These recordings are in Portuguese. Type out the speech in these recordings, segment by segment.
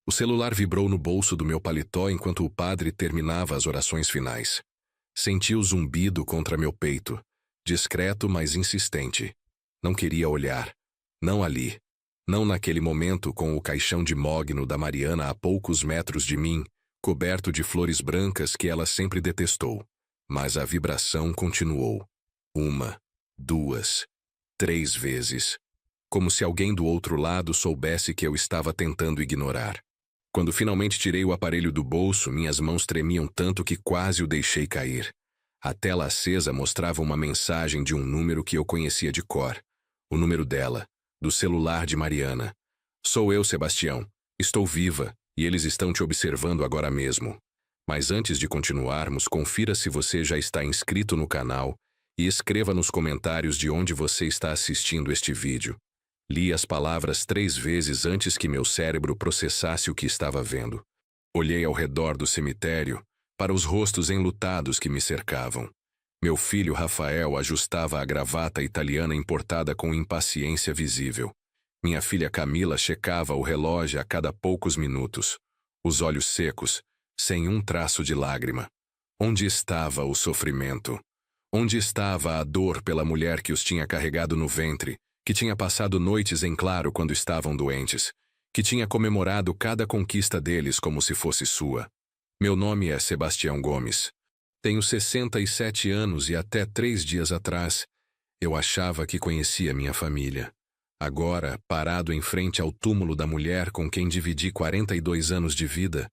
O celular vibrou no bolso do meu paletó enquanto o padre terminava as orações finais. Senti o zumbido contra meu peito, discreto, mas insistente. Não queria olhar. Não ali. Não naquele momento com o caixão de mogno da Mariana a poucos metros de mim, coberto de flores brancas que ela sempre detestou. Mas a vibração continuou. 1, 2, 3 vezes. Como se alguém do outro lado soubesse que eu estava tentando ignorar. Quando finalmente tirei o aparelho do bolso, minhas mãos tremiam tanto que quase o deixei cair. A tela acesa mostrava uma mensagem de um número que eu conhecia de cor. O número dela, do celular de Mariana. Sou eu, Sebastião. Estou viva, e eles estão te observando agora mesmo. Mas antes de continuarmos, confira se você já está inscrito no canal e escreva nos comentários de onde você está assistindo este vídeo. Li as palavras 3 vezes antes que meu cérebro processasse o que estava vendo. Olhei ao redor do cemitério, para os rostos enlutados que me cercavam. Meu filho Rafael ajustava a gravata italiana importada com impaciência visível. Minha filha Camila checava o relógio a cada poucos minutos, os olhos secos, sem um traço de lágrima. Onde estava o sofrimento? Onde estava a dor pela mulher que os tinha carregado no ventre, que tinha passado noites em claro quando estavam doentes, que tinha comemorado cada conquista deles como se fosse sua? Meu nome é Sebastião Gomes. Tenho 67 anos e até 3 dias atrás, eu achava que conhecia minha família. Agora, parado em frente ao túmulo da mulher com quem dividi 42 anos de vida,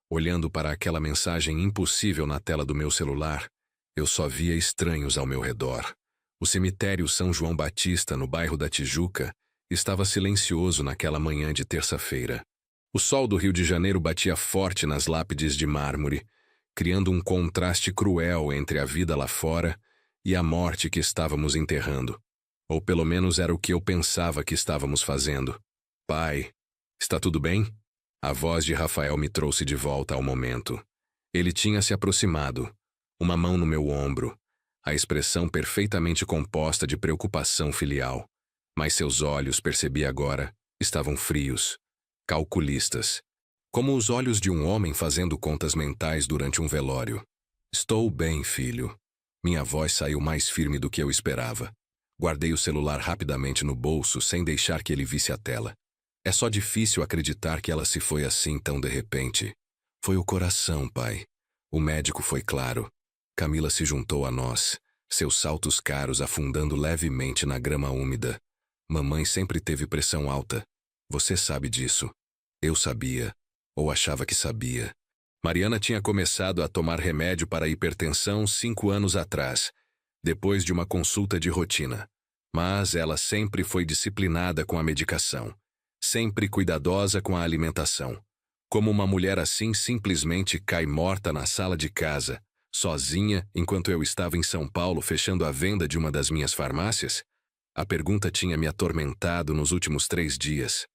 olhando para aquela mensagem impossível na tela do meu celular, eu só via estranhos ao meu redor. O cemitério São João Batista, no bairro da Tijuca, estava silencioso naquela manhã de terça-feira. O sol do Rio de Janeiro batia forte nas lápides de mármore, criando um contraste cruel entre a vida lá fora e a morte que estávamos enterrando. Ou pelo menos era o que eu pensava que estávamos fazendo. Pai, está tudo bem? A voz de Rafael me trouxe de volta ao momento. Ele tinha se aproximado, uma mão no meu ombro, a expressão perfeitamente composta de preocupação filial. Mas seus olhos, percebi agora, estavam frios, calculistas, como os olhos de um homem fazendo contas mentais durante um velório. Estou bem, filho. Minha voz saiu mais firme do que eu esperava. Guardei o celular rapidamente no bolso sem deixar que ele visse a tela. É só difícil acreditar que ela se foi assim tão de repente. Foi o coração, pai. O médico foi claro. Camila se juntou a nós, seus saltos caros afundando levemente na grama úmida. Mamãe sempre teve pressão alta. Você sabe disso. Eu sabia. Ou achava que sabia. Mariana tinha começado a tomar remédio para a hipertensão 5 anos atrás, depois de uma consulta de rotina. Mas ela sempre foi disciplinada com a medicação, sempre cuidadosa com a alimentação. Como uma mulher assim simplesmente cai morta na sala de casa, sozinha, enquanto eu estava em São Paulo fechando a venda de uma das minhas farmácias? A pergunta tinha me atormentado nos últimos 3 dias.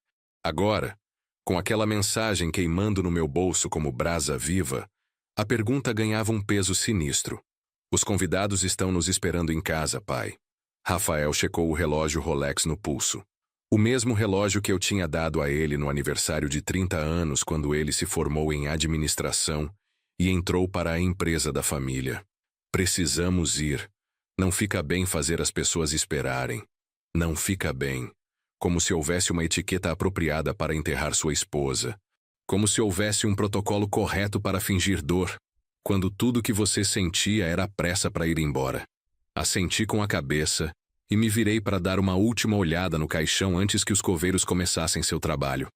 Agora, com aquela mensagem queimando no meu bolso como brasa viva, a pergunta ganhava um peso sinistro. Os convidados estão nos esperando em casa, pai. Rafael checou o relógio Rolex no pulso. O mesmo relógio que eu tinha dado a ele no aniversário de 30 anos quando ele se formou em administração e entrou para a empresa da família. Precisamos ir. Não fica bem fazer as pessoas esperarem. Não fica bem. Como se houvesse uma etiqueta apropriada para enterrar sua esposa. Como se houvesse um protocolo correto para fingir dor, quando tudo que você sentia era pressa para ir embora. Assenti com a cabeça e me virei para dar uma última olhada no caixão antes que os coveiros começassem seu trabalho.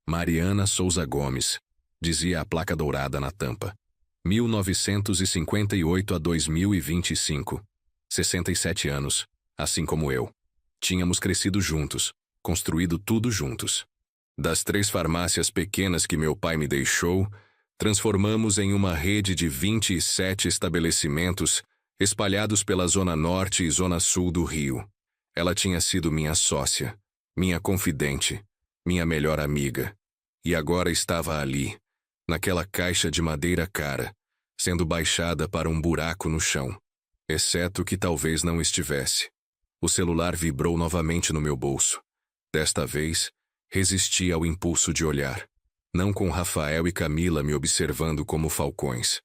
Mariana Souza Gomes, dizia a placa dourada na tampa. 1958 a 2025. 67 anos, assim como eu. Tínhamos crescido juntos, construído tudo juntos. Das 3 farmácias pequenas que meu pai me deixou, transformamos em uma rede de 27 estabelecimentos espalhados pela Zona Norte e Zona Sul do Rio. Ela tinha sido minha sócia, minha confidente, minha melhor amiga. E agora estava ali, naquela caixa de madeira cara, sendo baixada para um buraco no chão. Exceto que talvez não estivesse. O celular vibrou novamente no meu bolso. Desta vez, resisti ao impulso de olhar. Não com Rafael e Camila me observando como falcões.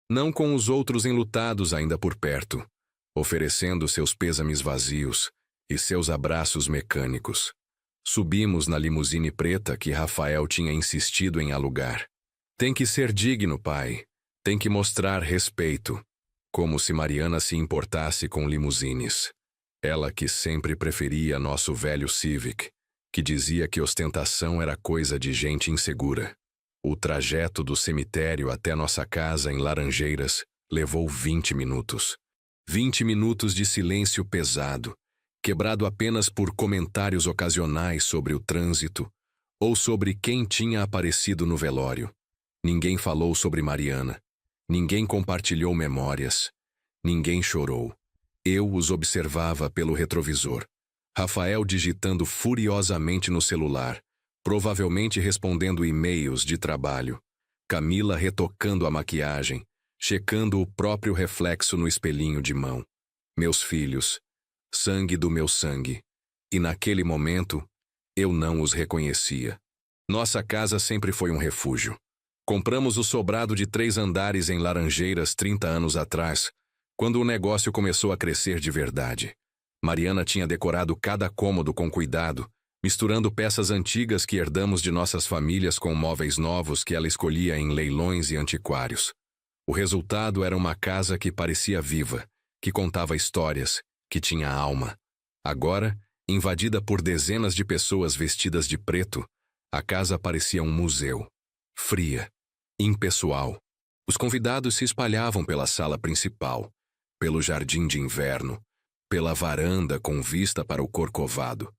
Não com os outros enlutados ainda por perto, oferecendo seus pêsames vazios e seus abraços mecânicos. Subimos na limusine preta que Rafael tinha insistido em alugar. Tem que ser digno, pai. Tem que mostrar respeito. Como se Mariana se importasse com limusines. Ela que sempre preferia nosso velho Civic, que dizia que ostentação era coisa de gente insegura. O trajeto do cemitério até nossa casa em Laranjeiras levou 20 minutos. 20 minutos de silêncio pesado, quebrado apenas por comentários ocasionais sobre o trânsito ou sobre quem tinha aparecido no velório. Ninguém falou sobre Mariana. Ninguém compartilhou memórias. Ninguém chorou. Eu os observava pelo retrovisor. Rafael digitando furiosamente no celular, provavelmente respondendo e-mails de trabalho. Camila retocando a maquiagem, checando o próprio reflexo no espelhinho de mão. Meus filhos, sangue do meu sangue. E naquele momento, eu não os reconhecia. Nossa casa sempre foi um refúgio. Compramos o sobrado de 3 andares em Laranjeiras 30 anos atrás, quando o negócio começou a crescer de verdade. Mariana tinha decorado cada cômodo com cuidado, misturando peças antigas que herdamos de nossas famílias com móveis novos que ela escolhia em leilões e antiquários. O resultado era uma casa que parecia viva, que contava histórias, que tinha alma. Agora, invadida por dezenas de pessoas vestidas de preto, a casa parecia um museu. Fria, impessoal. Os convidados se espalhavam pela sala principal, pelo jardim de inverno, pela varanda com vista para o Corcovado.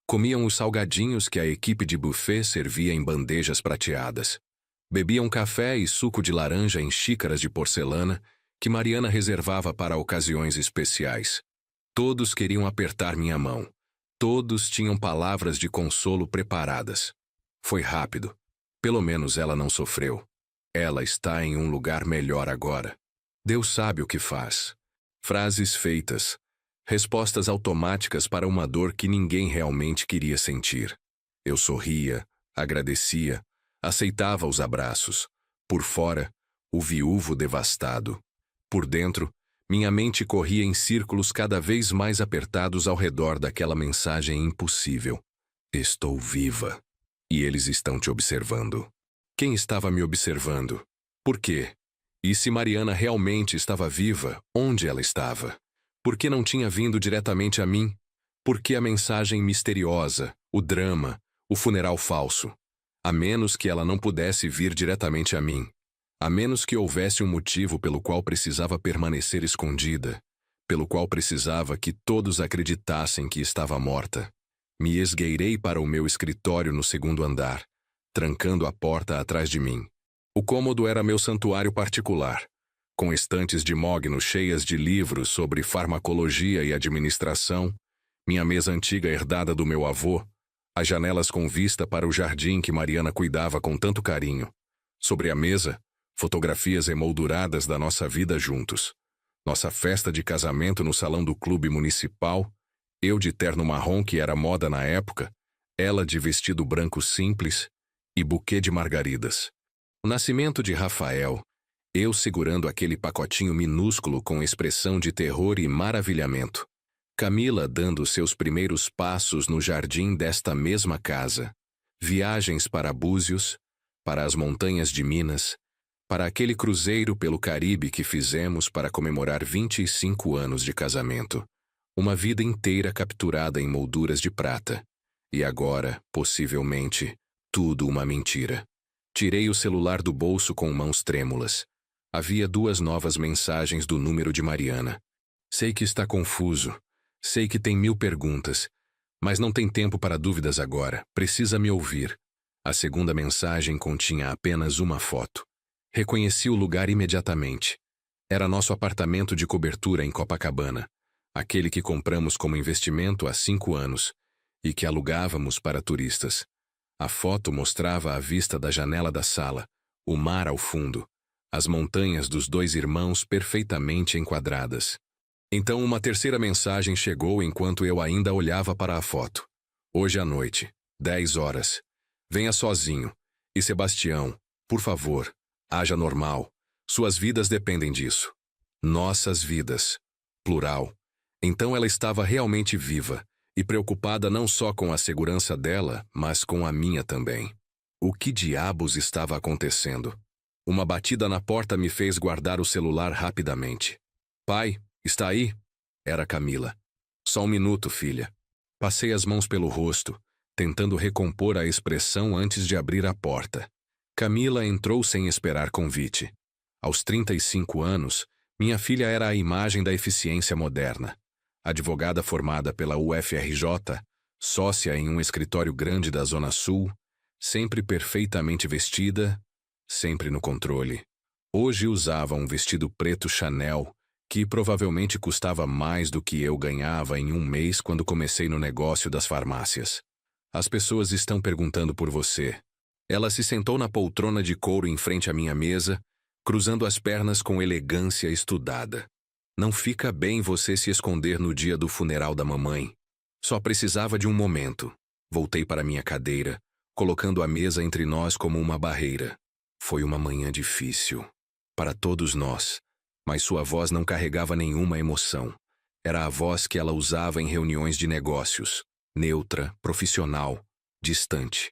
Comiam os salgadinhos que a equipe de buffet servia em bandejas prateadas. Bebiam café e suco de laranja em xícaras de porcelana que Mariana reservava para ocasiões especiais. Todos queriam apertar minha mão. Todos tinham palavras de consolo preparadas. Foi rápido. Pelo menos ela não sofreu. Ela está em um lugar melhor agora. Deus sabe o que faz. Frases feitas. Respostas automáticas para uma dor que ninguém realmente queria sentir. Eu sorria, agradecia, aceitava os abraços. Por fora, o viúvo devastado. Por dentro, minha mente corria em círculos cada vez mais apertados ao redor daquela mensagem impossível. Estou viva. E eles estão te observando. Quem estava me observando? Por quê? E se Mariana realmente estava viva, onde ela estava? Por que não tinha vindo diretamente a mim? Por que a mensagem misteriosa, o drama, o funeral falso? A menos que ela não pudesse vir diretamente a mim. A menos que houvesse um motivo pelo qual precisava permanecer escondida, pelo qual precisava que todos acreditassem que estava morta. Me esgueirei para o meu escritório no 2º andar, trancando a porta atrás de mim. O cômodo era meu santuário particular, com estantes de mogno cheias de livros sobre farmacologia e administração, minha mesa antiga herdada do meu avô, as janelas com vista para o jardim que Mariana cuidava com tanto carinho. Sobre a mesa, fotografias emolduradas da nossa vida juntos. Nossa festa de casamento no salão do clube municipal, eu de terno marrom que era moda na época, ela de vestido branco simples e buquê de margaridas. O nascimento de Rafael, eu segurando aquele pacotinho minúsculo com expressão de terror e maravilhamento. Camila dando seus primeiros passos no jardim desta mesma casa. Viagens para Búzios, para as montanhas de Minas, para aquele cruzeiro pelo Caribe que fizemos para comemorar 25 anos de casamento. Uma vida inteira capturada em molduras de prata. E agora, possivelmente, tudo uma mentira. Tirei o celular do bolso com mãos trêmulas. Havia 2 novas mensagens do número de Mariana. Sei que está confuso. Sei que tem 1000 perguntas. Mas não tem tempo para dúvidas agora. Precisa me ouvir. A segunda mensagem continha apenas uma foto. Reconheci o lugar imediatamente. Era nosso apartamento de cobertura em Copacabana. Aquele que compramos como investimento há 5 anos e que alugávamos para turistas. A foto mostrava a vista da janela da sala, o mar ao fundo, as montanhas dos 2 irmãos perfeitamente enquadradas. Então uma terceira mensagem chegou enquanto eu ainda olhava para a foto. Hoje à noite, 10 horas. Venha sozinho. E Sebastião, por favor, haja normal. Suas vidas dependem disso. Nossas vidas. Plural. Então ela estava realmente viva e preocupada não só com a segurança dela, mas com a minha também. O que diabos estava acontecendo? Uma batida na porta me fez guardar o celular rapidamente. Pai, está aí? Era Camila. Só um minuto, filha. Passei as mãos pelo rosto, tentando recompor a expressão antes de abrir a porta. Camila entrou sem esperar convite. Aos 35 anos, minha filha era a imagem da eficiência moderna. Advogada formada pela UFRJ, sócia em um escritório grande da Zona Sul, sempre perfeitamente vestida, sempre no controle. Hoje usava um vestido preto Chanel, que provavelmente custava mais do que eu ganhava em um mês quando comecei no negócio das farmácias. As pessoas estão perguntando por você. Ela se sentou na poltrona de couro em frente à minha mesa, cruzando as pernas com elegância estudada. Não fica bem você se esconder no dia do funeral da mamãe. Só precisava de um momento. Voltei para minha cadeira, colocando a mesa entre nós como uma barreira. Foi uma manhã difícil. Para todos nós. Mas sua voz não carregava nenhuma emoção. Era a voz que ela usava em reuniões de negócios. Neutra, profissional, distante.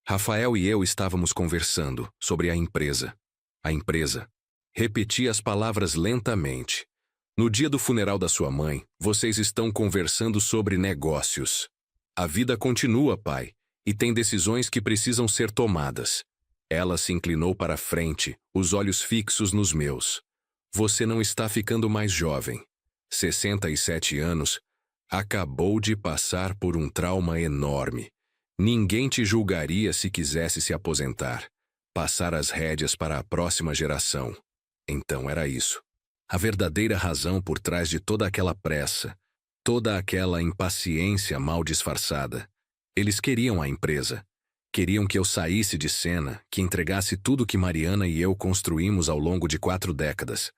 Rafael e eu estávamos conversando sobre a empresa. A empresa. Repeti as palavras lentamente. No dia do funeral da sua mãe, vocês estão conversando sobre negócios. A vida continua, pai, e tem decisões que precisam ser tomadas. Ela se inclinou para a frente, os olhos fixos nos meus. Você não está ficando mais jovem. 67 anos. Acabou de passar por um trauma enorme. Ninguém te julgaria se quisesse se aposentar. Passar as rédeas para a próxima geração. Então era isso. A verdadeira razão por trás de toda aquela pressa, toda aquela impaciência mal disfarçada. Eles queriam a empresa. Queriam que eu saísse de cena, que entregasse tudo que Mariana e eu construímos ao longo de 4 décadas.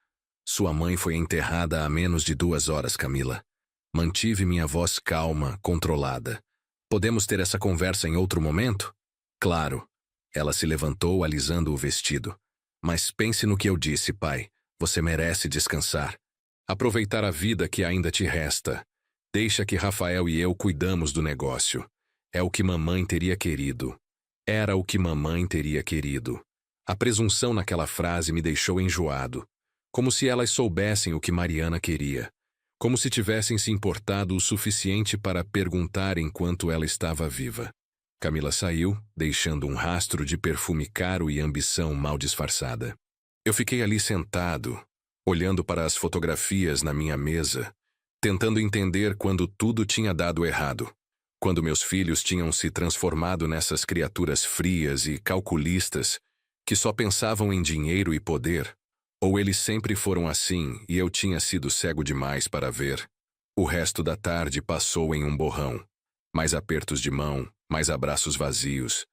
Sua mãe foi enterrada há menos de 2 horas, Camila. Mantive minha voz calma, controlada. Podemos ter essa conversa em outro momento? Claro. Ela se levantou, alisando o vestido. Mas pense no que eu disse, pai. Você merece descansar. Aproveitar a vida que ainda te resta. Deixa que Rafael e eu cuidamos do negócio. É o que mamãe teria querido. Era o que mamãe teria querido. A presunção naquela frase me deixou enjoado. Como se elas soubessem o que Mariana queria. Como se tivessem se importado o suficiente para perguntar enquanto ela estava viva. Camila saiu, deixando um rastro de perfume caro e ambição mal disfarçada. Eu fiquei ali sentado, olhando para as fotografias na minha mesa, tentando entender quando tudo tinha dado errado. Quando meus filhos tinham se transformado nessas criaturas frias e calculistas que só pensavam em dinheiro e poder. Ou eles sempre foram assim e eu tinha sido cego demais para ver. O resto da tarde passou em um borrão. Mais apertos de mão, mais abraços vazios,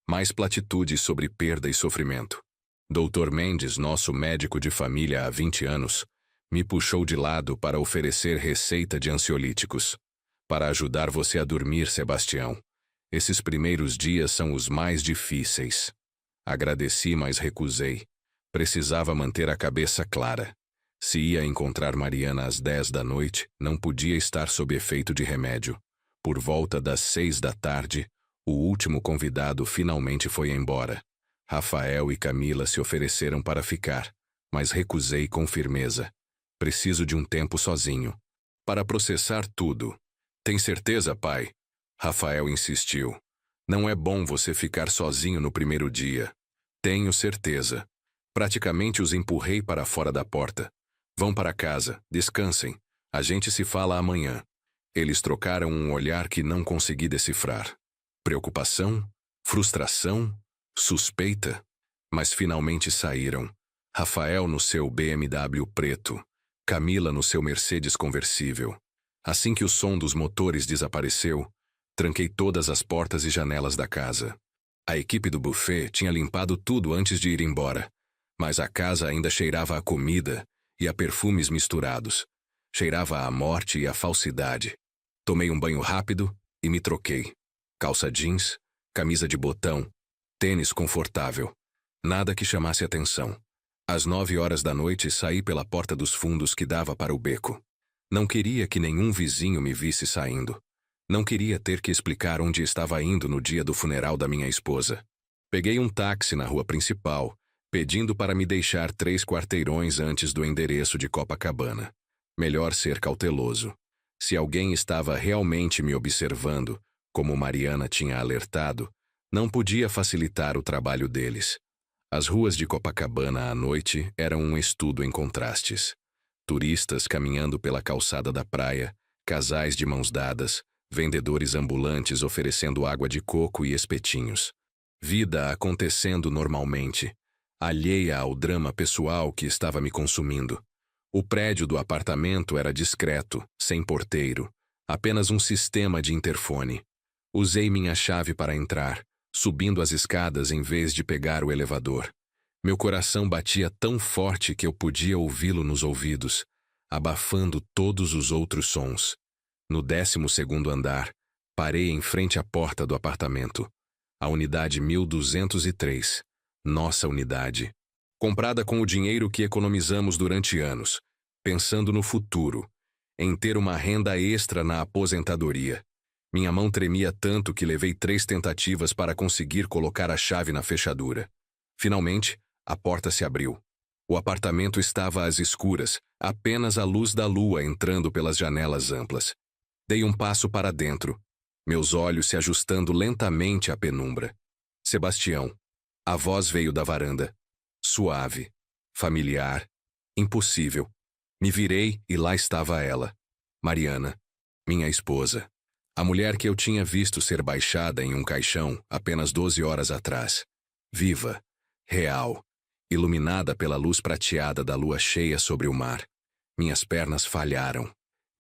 mais platitudes sobre perda e sofrimento. Dr. Mendes, nosso médico de família há 20 anos, me puxou de lado para oferecer receita de ansiolíticos. Para ajudar você a dormir, Sebastião. Esses primeiros dias são os mais difíceis. Agradeci, mas recusei. Precisava manter a cabeça clara. Se ia encontrar Mariana às 10 da noite, não podia estar sob efeito de remédio. Por volta das 6 da tarde, o último convidado finalmente foi embora. Rafael e Camila se ofereceram para ficar, mas recusei com firmeza. Preciso de um tempo sozinho. Para processar tudo. Tem certeza, pai? Rafael insistiu. Não é bom você ficar sozinho no primeiro dia. Tenho certeza. Praticamente os empurrei para fora da porta. Vão para casa, descansem. A gente se fala amanhã. Eles trocaram um olhar que não consegui decifrar. Preocupação? Frustração? Suspeita? Mas finalmente saíram. Rafael no seu BMW preto. Camila no seu Mercedes conversível. Assim que o som dos motores desapareceu, tranquei todas as portas e janelas da casa. A equipe do buffet tinha limpado tudo antes de ir embora. Mas a casa ainda cheirava a comida e a perfumes misturados. Cheirava a morte e a falsidade. Tomei um banho rápido e me troquei. Calça jeans, camisa de botão, Tênis confortável. Nada que chamasse atenção. Às 9 horas da noite saí pela porta dos fundos que dava para o beco. Não queria que nenhum vizinho me visse saindo. Não queria ter que explicar onde estava indo no dia do funeral da minha esposa. Peguei um táxi na rua principal, pedindo para me deixar 3 quarteirões antes do endereço de Copacabana. Melhor ser cauteloso. Se alguém estava realmente me observando, como Mariana tinha alertado, não podia facilitar o trabalho deles. As ruas de Copacabana à noite eram um estudo em contrastes. Turistas caminhando pela calçada da praia, casais de mãos dadas, vendedores ambulantes oferecendo água de coco e espetinhos. Vida acontecendo normalmente, alheia ao drama pessoal que estava me consumindo. O prédio do apartamento era discreto, sem porteiro, apenas um sistema de interfone. Usei minha chave para entrar, subindo as escadas em vez de pegar o elevador. Meu coração batia tão forte que eu podia ouvi-lo nos ouvidos, abafando todos os outros sons. No 12º andar, parei em frente à porta do apartamento. A unidade 1203. Nossa unidade. Comprada com o dinheiro que economizamos durante anos, pensando no futuro, em ter uma renda extra na aposentadoria. Minha mão tremia tanto que levei 3 tentativas para conseguir colocar a chave na fechadura. Finalmente, a porta se abriu. O apartamento estava às escuras, apenas a luz da lua entrando pelas janelas amplas. Dei um passo para dentro, meus olhos se ajustando lentamente à penumbra. Sebastião. A voz veio da varanda. Suave, familiar, impossível. Me virei e lá estava ela. Mariana, minha esposa. A mulher que eu tinha visto ser baixada em um caixão apenas 12 horas atrás. Viva, real, iluminada pela luz prateada da lua cheia sobre o mar. Minhas pernas falharam.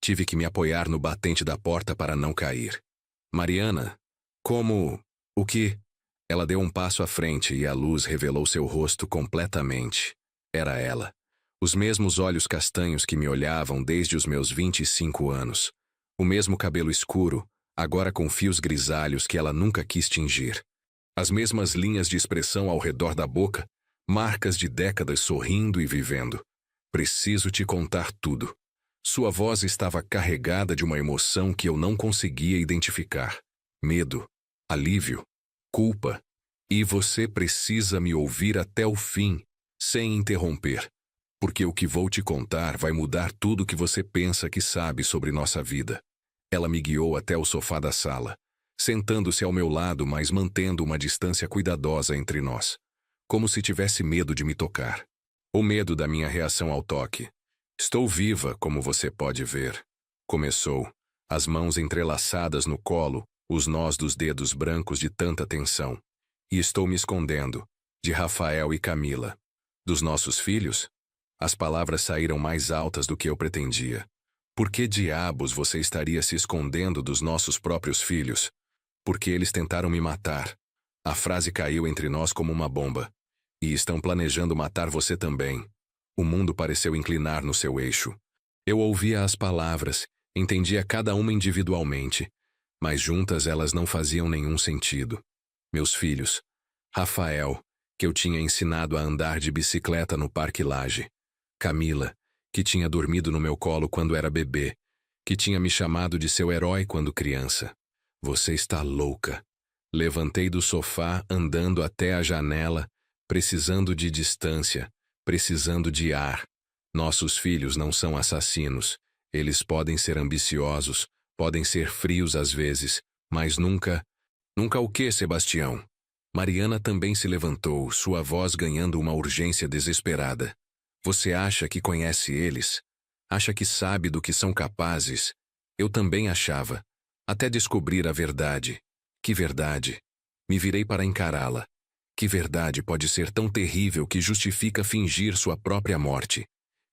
Tive que me apoiar no batente da porta para não cair. Mariana, como... o que? Ela deu um passo à frente e a luz revelou seu rosto completamente. Era ela. Os mesmos olhos castanhos que me olhavam desde os meus 25 anos. O mesmo cabelo escuro, agora com fios grisalhos que ela nunca quis tingir. As mesmas linhas de expressão ao redor da boca, marcas de décadas sorrindo e vivendo. Preciso te contar tudo. Sua voz estava carregada de uma emoção que eu não conseguia identificar. Medo, alívio, culpa. E você precisa me ouvir até o fim, sem interromper. Porque o que vou te contar vai mudar tudo o que você pensa que sabe sobre nossa vida. Ela me guiou até o sofá da sala, sentando-se ao meu lado, mas mantendo uma distância cuidadosa entre nós. Como se tivesse medo de me tocar. Ou medo da minha reação ao toque. Estou viva, como você pode ver. Começou, as mãos entrelaçadas no colo, os nós dos dedos brancos de tanta tensão. E estou me escondendo, de Rafael e Camila. Dos nossos filhos? As palavras saíram mais altas do que eu pretendia. Por que diabos você estaria se escondendo dos nossos próprios filhos? Porque eles tentaram me matar. A frase caiu entre nós como uma bomba. E estão planejando matar você também. O mundo pareceu inclinar no seu eixo. Eu ouvia as palavras, entendia cada uma individualmente, mas juntas elas não faziam nenhum sentido. Meus filhos. Rafael, que eu tinha ensinado a andar de bicicleta no Parque Lage. Camila, que tinha dormido no meu colo quando era bebê, que tinha me chamado de seu herói quando criança. Você está louca. Levantei do sofá, andando até a janela, precisando de distância, precisando de ar. Nossos filhos não são assassinos. Eles podem ser ambiciosos, podem ser frios às vezes, mas nunca... Nunca o quê, Sebastião? Mariana também se levantou, sua voz ganhando uma urgência desesperada. Você acha que conhece eles? Acha que sabe do que são capazes? Eu também achava. Até descobrir a verdade. Que verdade? Me virei para encará-la. Que verdade pode ser tão terrível que justifica fingir sua própria morte?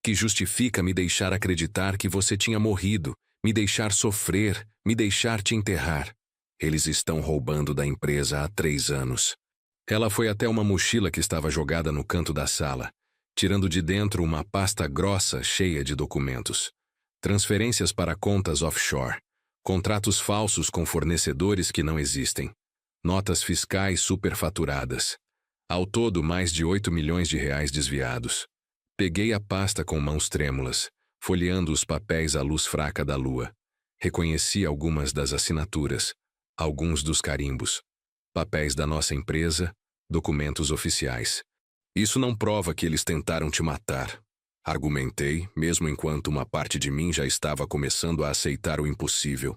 Que justifica me deixar acreditar que você tinha morrido, me deixar sofrer, me deixar te enterrar? Eles estão roubando da empresa há 3 anos. Ela foi até uma mochila que estava jogada no canto da sala, tirando de dentro uma pasta grossa cheia de documentos. Transferências para contas offshore. Contratos falsos com fornecedores que não existem. Notas fiscais superfaturadas. Ao todo, mais de 8 milhões de reais desviados. Peguei a pasta com mãos trêmulas, folheando os papéis à luz fraca da lua. Reconheci algumas das assinaturas, alguns dos carimbos. Papéis da nossa empresa, documentos oficiais. Isso não prova que eles tentaram te matar. Argumentei, mesmo enquanto uma parte de mim já estava começando a aceitar o impossível.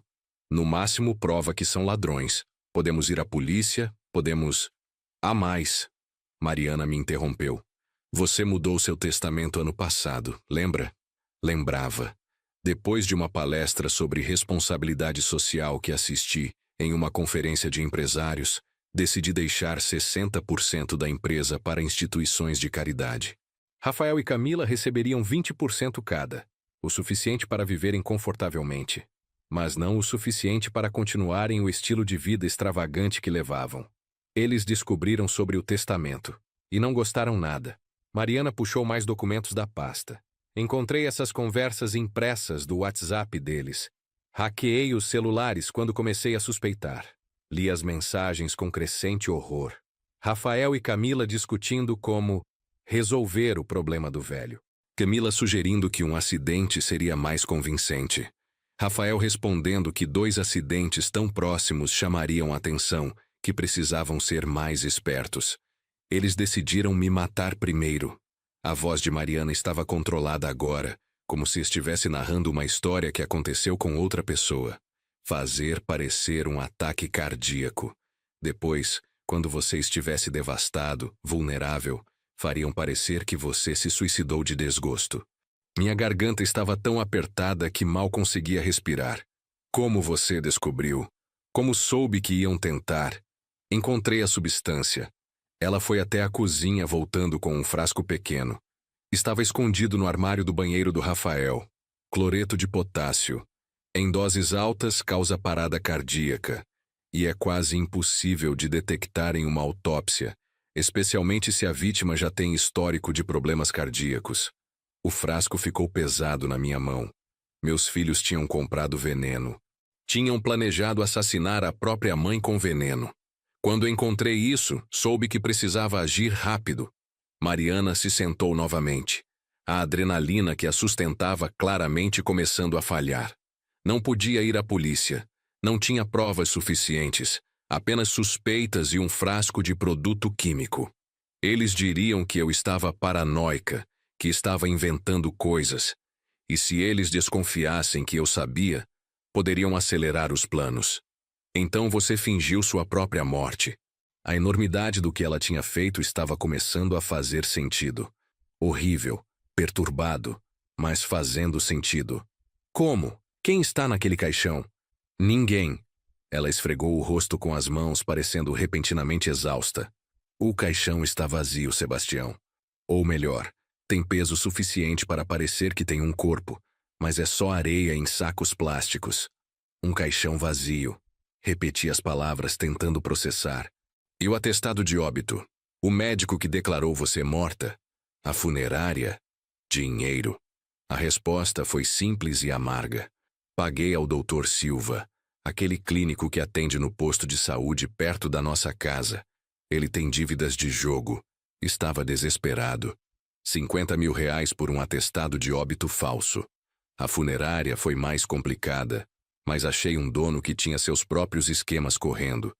No máximo, prova que são ladrões. Podemos ir à polícia, podemos... Há mais. Mariana me interrompeu. Você mudou seu testamento ano passado, lembra? Lembrava. Depois de uma palestra sobre responsabilidade social que assisti em uma conferência de empresários, decidi deixar 60% da empresa para instituições de caridade. Rafael e Camila receberiam 20% cada, o suficiente para viverem confortavelmente, mas não o suficiente para continuarem o estilo de vida extravagante que levavam. Eles descobriram sobre o testamento e não gostaram nada. Mariana puxou mais documentos da pasta. Encontrei essas conversas impressas do WhatsApp deles. Hackeei os celulares quando comecei a suspeitar. Li as mensagens com crescente horror. Rafael e Camila discutindo como resolver o problema do velho. Camila sugerindo que um acidente seria mais convincente. Rafael respondendo que 2 acidentes tão próximos chamariam atenção, que precisavam ser mais espertos. Eles decidiram me matar primeiro. A voz de Mariana estava controlada agora, como se estivesse narrando uma história que aconteceu com outra pessoa. Fazer parecer um ataque cardíaco. Depois, quando você estivesse devastado, vulnerável, fariam parecer que você se suicidou de desgosto. Minha garganta estava tão apertada que mal conseguia respirar. Como você descobriu? Como soube que iam tentar? Encontrei a substância. Ela foi até a cozinha voltando com um frasco pequeno. Estava escondido no armário do banheiro do Rafael. Cloreto de potássio. Em doses altas causa parada cardíaca. E é quase impossível de detectar em uma autópsia, especialmente se a vítima já tem histórico de problemas cardíacos. O frasco ficou pesado na minha mão. Meus filhos tinham comprado veneno. Tinham planejado assassinar a própria mãe com veneno. Quando encontrei isso, soube que precisava agir rápido. Mariana se sentou novamente. A adrenalina que a sustentava claramente começando a falhar. Não podia ir à polícia. Não tinha provas suficientes. Apenas suspeitas e um frasco de produto químico. Eles diriam que eu estava paranoica, que estava inventando coisas. E se eles desconfiassem que eu sabia, poderiam acelerar os planos. Então você fingiu sua própria morte. A enormidade do que ela tinha feito estava começando a fazer sentido. Horrível, perturbado, mas fazendo sentido. Como? Quem está naquele caixão? Ninguém. Ela esfregou o rosto com as mãos, parecendo repentinamente exausta. O caixão está vazio, Sebastião. Ou melhor, tem peso suficiente para parecer que tem um corpo, mas é só areia em sacos plásticos. Um caixão vazio. Repeti as palavras tentando processar. E o atestado de óbito? O médico que declarou você morta? A funerária? Dinheiro. A resposta foi simples e amarga. Paguei ao Dr. Silva, aquele clínico que atende no posto de saúde perto da nossa casa. Ele tem dívidas de jogo. Estava desesperado. 50 mil reais por um atestado de óbito falso. A funerária foi mais complicada, mas achei um dono que tinha seus próprios esquemas correndo.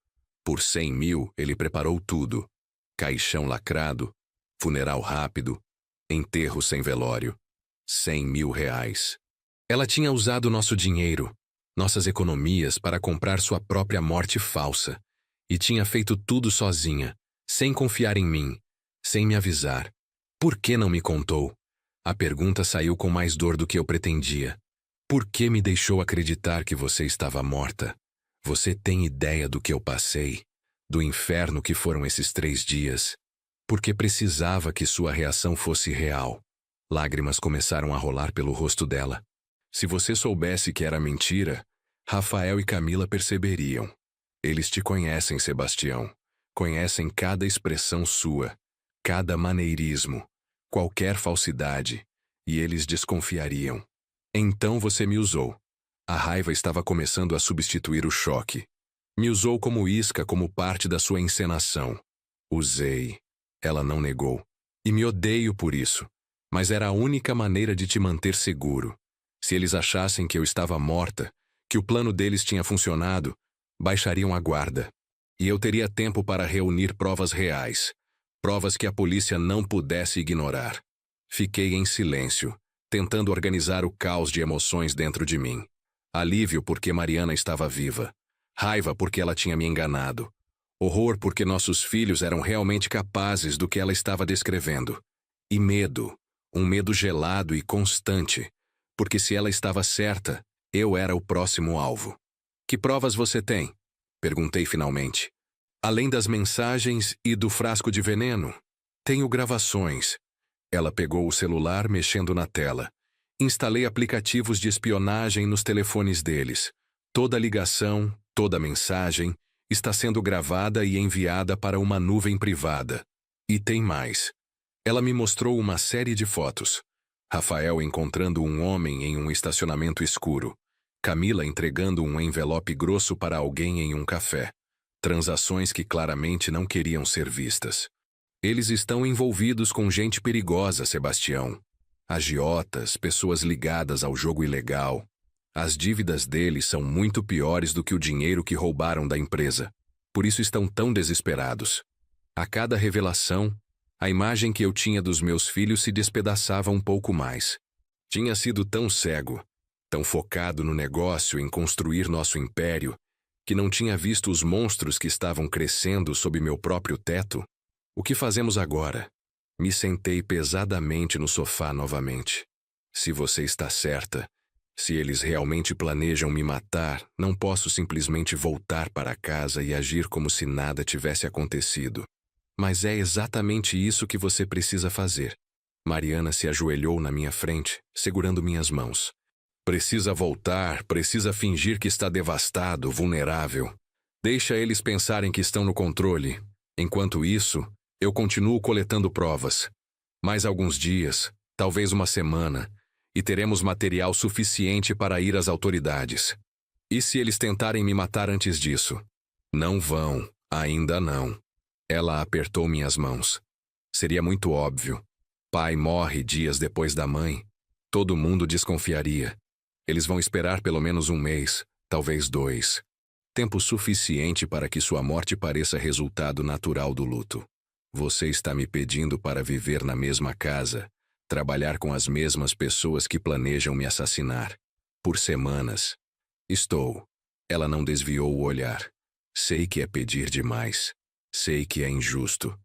Por 100 mil, ele preparou tudo. Caixão lacrado, funeral rápido, enterro sem velório. 100 mil reais. Ela tinha usado nosso dinheiro, nossas economias para comprar sua própria morte falsa. E tinha feito tudo sozinha, sem confiar em mim, sem me avisar. Por que não me contou? A pergunta saiu com mais dor do que eu pretendia. Por que me deixou acreditar que você estava morta? Você tem ideia do que eu passei? Do inferno que foram esses 3 dias? Porque precisava que sua reação fosse real. Lágrimas começaram a rolar pelo rosto dela. Se você soubesse que era mentira, Rafael e Camila perceberiam. Eles te conhecem, Sebastião. Conhecem cada expressão sua, cada maneirismo, qualquer falsidade, e eles desconfiariam. Então você me usou. A raiva estava começando a substituir o choque. Me usou como isca, como parte da sua encenação. Usei. Ela não negou. E me odeio por isso. Mas era a única maneira de te manter seguro. Se eles achassem que eu estava morta, que o plano deles tinha funcionado, baixariam a guarda. E eu teria tempo para reunir provas reais. Provas que a polícia não pudesse ignorar. Fiquei em silêncio, tentando organizar o caos de emoções dentro de mim. Alívio porque Mariana estava viva. Raiva porque ela tinha me enganado. Horror porque nossos filhos eram realmente capazes do que ela estava descrevendo. E medo, um medo gelado e constante, porque se ela estava certa, eu era o próximo alvo. Que provas você tem? Perguntei finalmente. Além das mensagens e do frasco de veneno, tenho gravações. Ela pegou o celular mexendo na tela. Instalei aplicativos de espionagem nos telefones deles. Toda ligação, toda mensagem está sendo gravada e enviada para uma nuvem privada. E tem mais. Ela me mostrou uma série de fotos. Rafael encontrando um homem em um estacionamento escuro. Camila entregando um envelope grosso para alguém em um café. Transações que claramente não queriam ser vistas. Eles estão envolvidos com gente perigosa, Sebastião. Agiotas, pessoas ligadas ao jogo ilegal. As dívidas deles são muito piores do que o dinheiro que roubaram da empresa. Por isso estão tão desesperados. A cada revelação, a imagem que eu tinha dos meus filhos se despedaçava um pouco mais. Tinha sido tão cego, tão focado no negócio em construir nosso império, que não tinha visto os monstros que estavam crescendo sob meu próprio teto. O que fazemos agora? Me sentei pesadamente no sofá novamente. Se você está certa, se eles realmente planejam me matar, não posso simplesmente voltar para casa e agir como se nada tivesse acontecido. Mas é exatamente isso que você precisa fazer. Mariana se ajoelhou na minha frente, segurando minhas mãos. Precisa voltar, precisa fingir que está devastado, vulnerável. Deixa eles pensarem que estão no controle. Enquanto isso, eu continuo coletando provas. Mais alguns dias, talvez uma semana, e teremos material suficiente para ir às autoridades. E se eles tentarem me matar antes disso? Não vão, ainda não. Ela apertou minhas mãos. Seria muito óbvio. Pai morre dias depois da mãe. Todo mundo desconfiaria. Eles vão esperar pelo menos um mês, talvez 2. Tempo suficiente para que sua morte pareça resultado natural do luto. Você está me pedindo para viver na mesma casa, trabalhar com as mesmas pessoas que planejam me assassinar. Por semanas. Estou. Ela não desviou o olhar. Sei que é pedir demais. Sei que é injusto.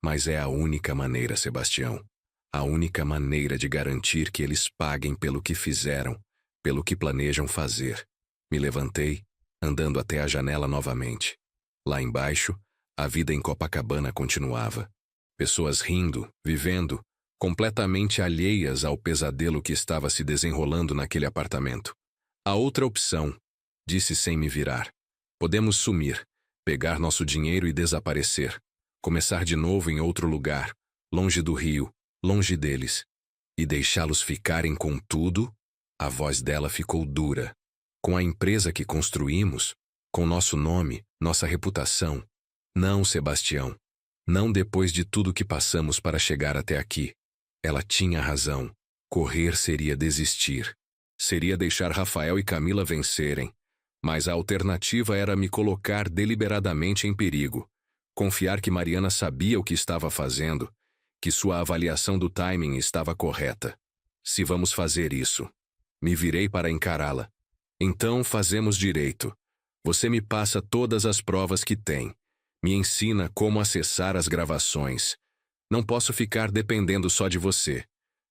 Mas é a única maneira, Sebastião. A única maneira de garantir que eles paguem pelo que fizeram, pelo que planejam fazer. Me levantei, andando até a janela novamente. Lá embaixo, a vida em Copacabana continuava. Pessoas rindo, vivendo, completamente alheias ao pesadelo que estava se desenrolando naquele apartamento. A outra opção, disse sem me virar. Podemos sumir, pegar nosso dinheiro e desaparecer. Começar de novo em outro lugar, longe do Rio, longe deles. E deixá-los ficarem com tudo? A voz dela ficou dura. Com a empresa que construímos, com nosso nome, nossa reputação. Não, Sebastião. Não depois de tudo que passamos para chegar até aqui. Ela tinha razão. Correr seria desistir. Seria deixar Rafael e Camila vencerem. Mas a alternativa era me colocar deliberadamente em perigo. Confiar que Mariana sabia o que estava fazendo, que sua avaliação do timing estava correta. Se vamos fazer isso. Me virei para encará-la. Então fazemos direito. Você me passa todas as provas que tem. Me ensina como acessar as gravações. Não posso ficar dependendo só de você.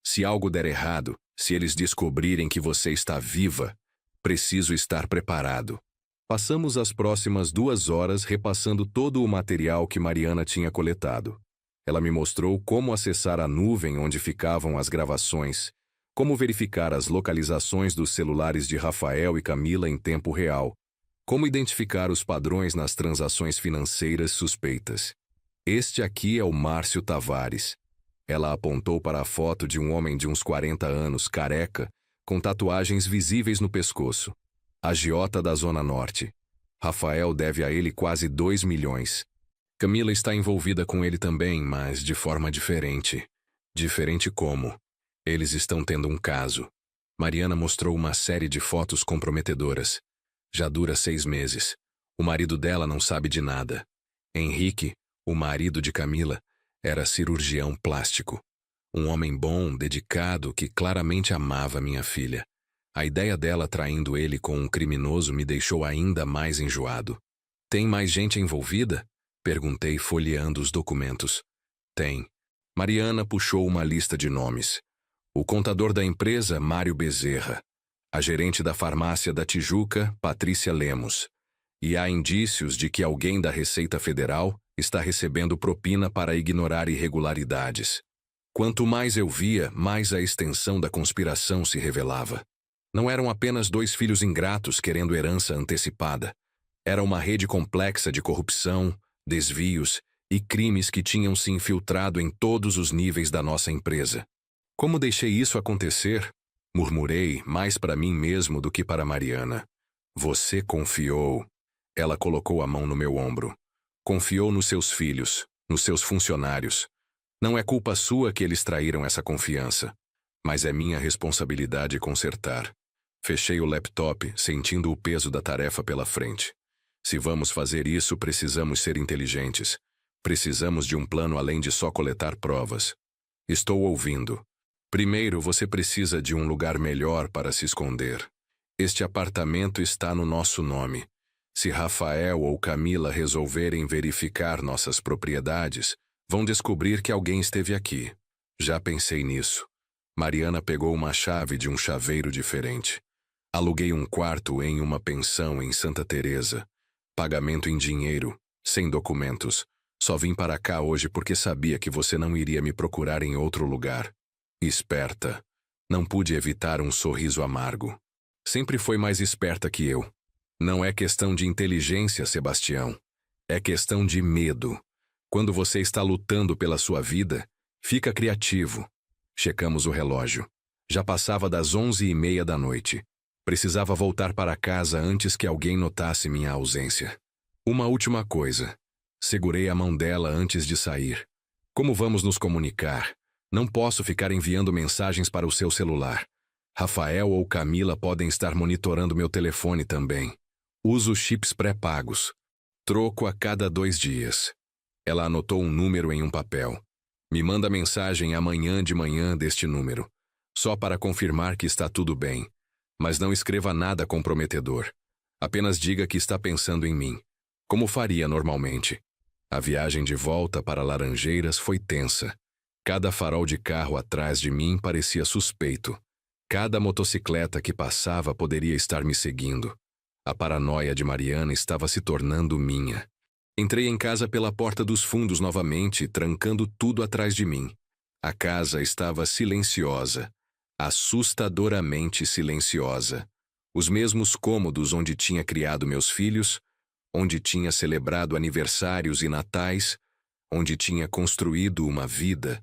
Se algo der errado, se eles descobrirem que você está viva, preciso estar preparado. Passamos as próximas 2 horas repassando todo o material que Mariana tinha coletado. Ela me mostrou como acessar a nuvem onde ficavam as gravações, como verificar as localizações dos celulares de Rafael e Camila em tempo real, como identificar os padrões nas transações financeiras suspeitas. Este aqui é o Márcio Tavares. Ela apontou para a foto de um homem de uns 40 anos, careca, com tatuagens visíveis no pescoço. Agiota da Zona Norte. Rafael deve a ele quase 2 milhões. Camila está envolvida com ele também, mas de forma diferente. Diferente como? Eles estão tendo um caso. Mariana mostrou uma série de fotos comprometedoras. Já dura 6 meses. O marido dela não sabe de nada. Henrique, o marido de Camila, era cirurgião plástico. Um homem bom, dedicado, que claramente amava minha filha. A ideia dela traindo ele com um criminoso me deixou ainda mais enjoado. Tem mais gente envolvida? Perguntei, folheando os documentos. Tem. Mariana puxou uma lista de nomes. O contador da empresa, Mário Bezerra. A gerente da farmácia da Tijuca, Patrícia Lemos. E há indícios de que alguém da Receita Federal está recebendo propina para ignorar irregularidades. Quanto mais eu via, mais a extensão da conspiração se revelava. Não eram apenas 2 filhos ingratos querendo herança antecipada. Era uma rede complexa de corrupção, desvios e crimes que tinham se infiltrado em todos os níveis da nossa empresa. Como deixei isso acontecer? Murmurei, mais para mim mesmo do que para Mariana. Você confiou. Ela colocou a mão no meu ombro. Confiou nos seus filhos, nos seus funcionários. Não é culpa sua que eles traíram essa confiança, mas é minha responsabilidade consertar. Fechei o laptop, sentindo o peso da tarefa pela frente. Se vamos fazer isso, precisamos ser inteligentes. Precisamos de um plano além de só coletar provas. Estou ouvindo. Primeiro, você precisa de um lugar melhor para se esconder. Este apartamento está no nosso nome. Se Rafael ou Camila resolverem verificar nossas propriedades, vão descobrir que alguém esteve aqui. Já pensei nisso. Mariana pegou uma chave de um chaveiro diferente. Aluguei um quarto em uma pensão em Santa Teresa. Pagamento em dinheiro, sem documentos. Só vim para cá hoje porque sabia que você não iria me procurar em outro lugar. Esperta. Não pude evitar um sorriso amargo. Sempre foi mais esperta que eu. Não é questão de inteligência, Sebastião. É questão de medo. Quando você está lutando pela sua vida, fica criativo. Checamos o relógio. Já passava das 11h30 da noite. Precisava voltar para casa antes que alguém notasse minha ausência. Uma última coisa. Segurei a mão dela antes de sair. Como vamos nos comunicar? Não posso ficar enviando mensagens para o seu celular. Rafael ou Camila podem estar monitorando meu telefone também. Uso chips pré-pagos. Troco a cada 2 dias. Ela anotou um número em um papel. Me manda mensagem amanhã de manhã deste número. Só para confirmar que está tudo bem. Mas não escreva nada comprometedor. Apenas diga que está pensando em mim. Como faria normalmente. A viagem de volta para Laranjeiras foi tensa. Cada farol de carro atrás de mim parecia suspeito. Cada motocicleta que passava poderia estar me seguindo. A paranoia de Mariana estava se tornando minha. Entrei em casa pela porta dos fundos novamente, trancando tudo atrás de mim. A casa estava silenciosa, assustadoramente silenciosa. Os mesmos cômodos onde tinha criado meus filhos, onde tinha celebrado aniversários e natais, onde tinha construído uma vida,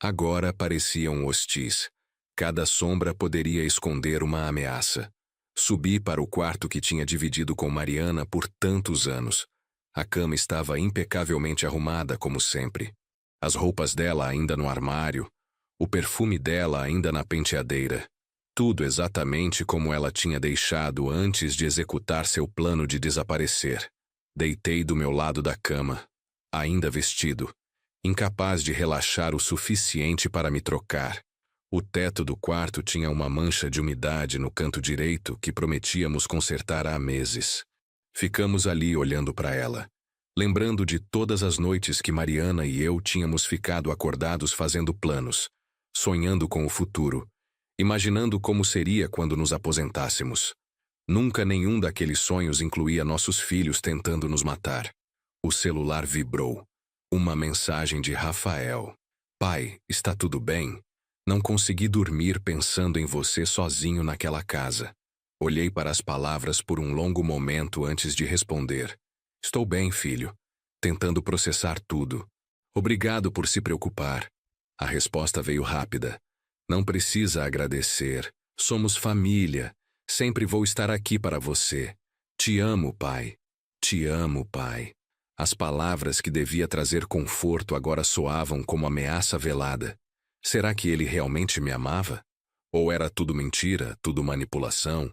agora pareciam hostis. Cada sombra poderia esconder uma ameaça. Subi para o quarto que tinha dividido com Mariana por tantos anos. A cama estava impecavelmente arrumada, como sempre. As roupas dela ainda no armário, o perfume dela ainda na penteadeira. Tudo exatamente como ela tinha deixado antes de executar seu plano de desaparecer. Deitei do meu lado da cama, ainda vestido, incapaz de relaxar o suficiente para me trocar. O teto do quarto tinha uma mancha de umidade no canto direito que prometíamos consertar há meses. Ficamos ali olhando para ela, lembrando de todas as noites que Mariana e eu tínhamos ficado acordados fazendo planos, sonhando com o futuro, imaginando como seria quando nos aposentássemos. Nunca nenhum daqueles sonhos incluía nossos filhos tentando nos matar. O celular vibrou. Uma mensagem de Rafael. Pai, está tudo bem? Não consegui dormir pensando em você sozinho naquela casa. Olhei para as palavras por um longo momento antes de responder. Estou bem, filho. Tentando processar tudo. Obrigado por se preocupar. A resposta veio rápida. Não precisa agradecer. Somos família. Sempre vou estar aqui para você. Te amo, pai. Te amo, pai. As palavras que devia trazer conforto agora soavam como ameaça velada. Será que ele realmente me amava? Ou era tudo mentira, tudo manipulação,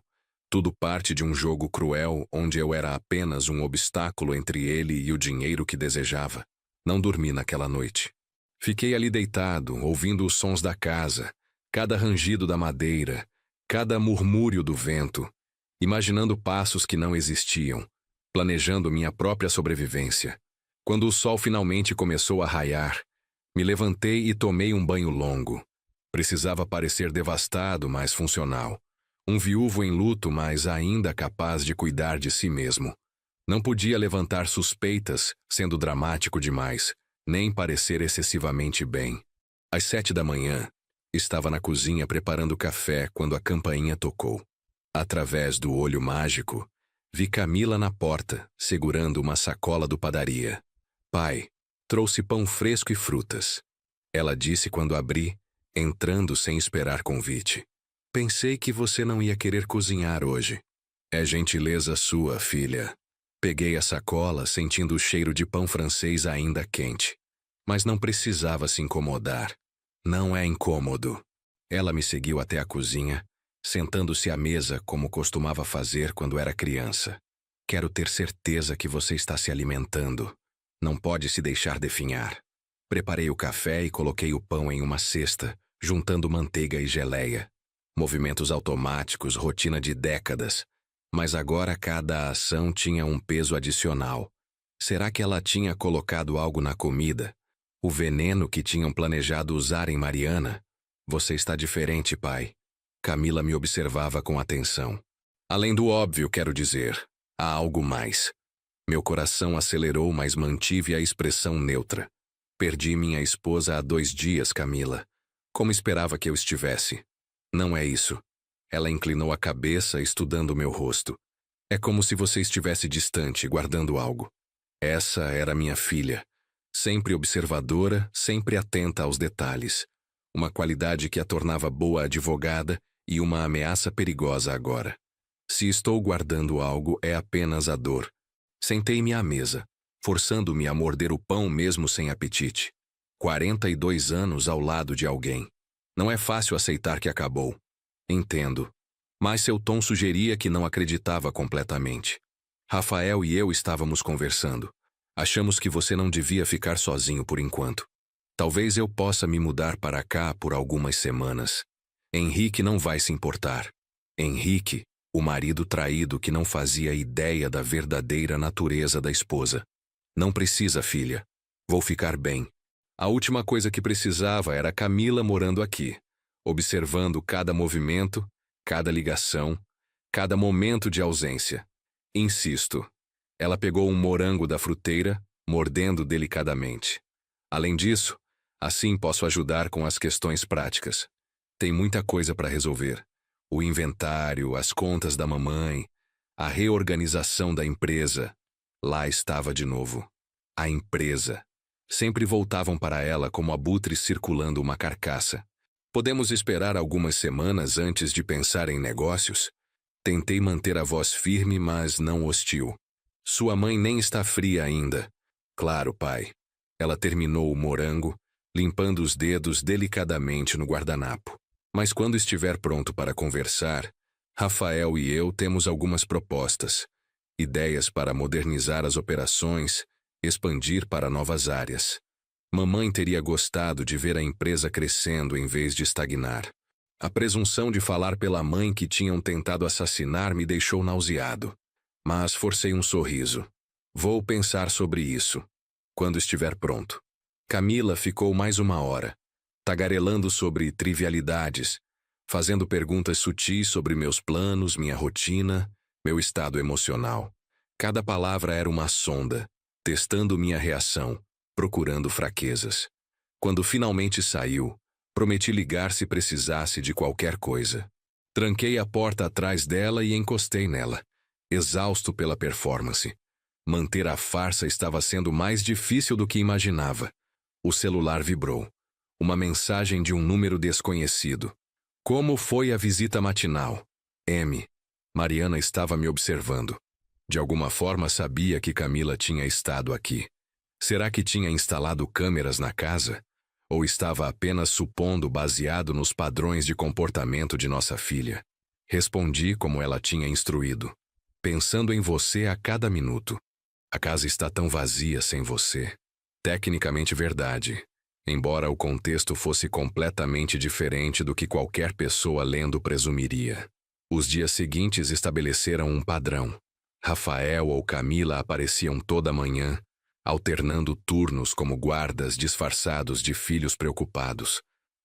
tudo parte de um jogo cruel onde eu era apenas um obstáculo entre ele e o dinheiro que desejava? Não dormi naquela noite. Fiquei ali deitado, ouvindo os sons da casa, cada rangido da madeira, cada murmúrio do vento, imaginando passos que não existiam, planejando minha própria sobrevivência. Quando o sol finalmente começou a raiar, me levantei e tomei um banho longo. Precisava parecer devastado, mas funcional. Um viúvo em luto, mas ainda capaz de cuidar de si mesmo. Não podia levantar suspeitas, sendo dramático demais, nem parecer excessivamente bem. Às 7 da manhã, estava na cozinha preparando café quando a campainha tocou. Através do olho mágico, vi Camila na porta, segurando uma sacola do padaria. Pai, trouxe pão fresco e frutas. Ela disse quando abri, entrando sem esperar convite. Pensei que você não ia querer cozinhar hoje. É gentileza sua, filha. Peguei a sacola, sentindo o cheiro de pão francês ainda quente. Mas não precisava se incomodar. Não é incômodo. Ela me seguiu até a cozinha, sentando-se à mesa como costumava fazer quando era criança. Quero ter certeza que você está se alimentando. Não pode se deixar definhar. Preparei o café e coloquei o pão em uma cesta, juntando manteiga e geleia. Movimentos automáticos, rotina de décadas. Mas agora cada ação tinha um peso adicional. Será que ela tinha colocado algo na comida? O veneno que tinham planejado usar em Mariana? Você está diferente, pai. Camila me observava com atenção. Além do óbvio, quero dizer, há algo mais. Meu coração acelerou, mas mantive a expressão neutra. Perdi minha esposa há 2 dias, Camila. Como esperava que eu estivesse? Não é isso. Ela inclinou a cabeça, estudando meu rosto. É como se você estivesse distante, guardando algo. Essa era minha filha. Sempre observadora, sempre atenta aos detalhes. Uma qualidade que a tornava boa advogada e uma ameaça perigosa agora. Se estou guardando algo, é apenas a dor. Sentei-me à mesa, forçando-me a morder o pão mesmo sem apetite. 42 anos ao lado de alguém. Não é fácil aceitar que acabou. Entendo. Mas seu tom sugeria que não acreditava completamente. Rafael e eu estávamos conversando. Achamos que você não devia ficar sozinho por enquanto. Talvez eu possa me mudar para cá por algumas semanas. Henrique não vai se importar. Henrique, o marido traído que não fazia ideia da verdadeira natureza da esposa. Não precisa, filha. Vou ficar bem. A última coisa que precisava era Camila morando aqui, observando cada movimento, cada ligação, cada momento de ausência. Insisto. Ela pegou um morango da fruteira, mordendo delicadamente. Além disso, assim posso ajudar com as questões práticas. Tem muita coisa para resolver. O inventário, as contas da mamãe, a reorganização da empresa. Lá estava de novo. A empresa. Sempre voltavam para ela como abutres circulando uma carcaça. Podemos esperar algumas semanas antes de pensar em negócios? Tentei manter a voz firme, mas não hostil. Sua mãe nem está fria ainda. Claro, pai. Ela terminou o morango, limpando os dedos delicadamente no guardanapo. Mas quando estiver pronto para conversar, Rafael e eu temos algumas propostas. Ideias para modernizar as operações, expandir para novas áreas. Mamãe teria gostado de ver a empresa crescendo em vez de estagnar. A presunção de falar pela mãe que tinham tentado assassinar me deixou nauseado. Mas forcei um sorriso. Vou pensar sobre isso, quando estiver pronto. Camila ficou mais 1 hora, tagarelando sobre trivialidades, fazendo perguntas sutis sobre meus planos, minha rotina, meu estado emocional. Cada palavra era uma sonda, testando minha reação, procurando fraquezas. Quando finalmente saiu, prometi ligar se precisasse de qualquer coisa. Tranquei a porta atrás dela e encostei nela, exausto pela performance. Manter a farsa estava sendo mais difícil do que imaginava. O celular vibrou. Uma mensagem de um número desconhecido. Como foi a visita matinal? M. Mariana estava me observando. De alguma forma sabia que Camila tinha estado aqui. Será que tinha instalado câmeras na casa? Ou estava apenas supondo baseado nos padrões de comportamento de nossa filha? Respondi como ela tinha instruído. Pensando em você a cada minuto. A casa está tão vazia sem você. Tecnicamente verdade, embora o contexto fosse completamente diferente do que qualquer pessoa lendo presumiria. Os dias seguintes estabeleceram um padrão. Rafael ou Camila apareciam toda manhã, alternando turnos como guardas disfarçados de filhos preocupados.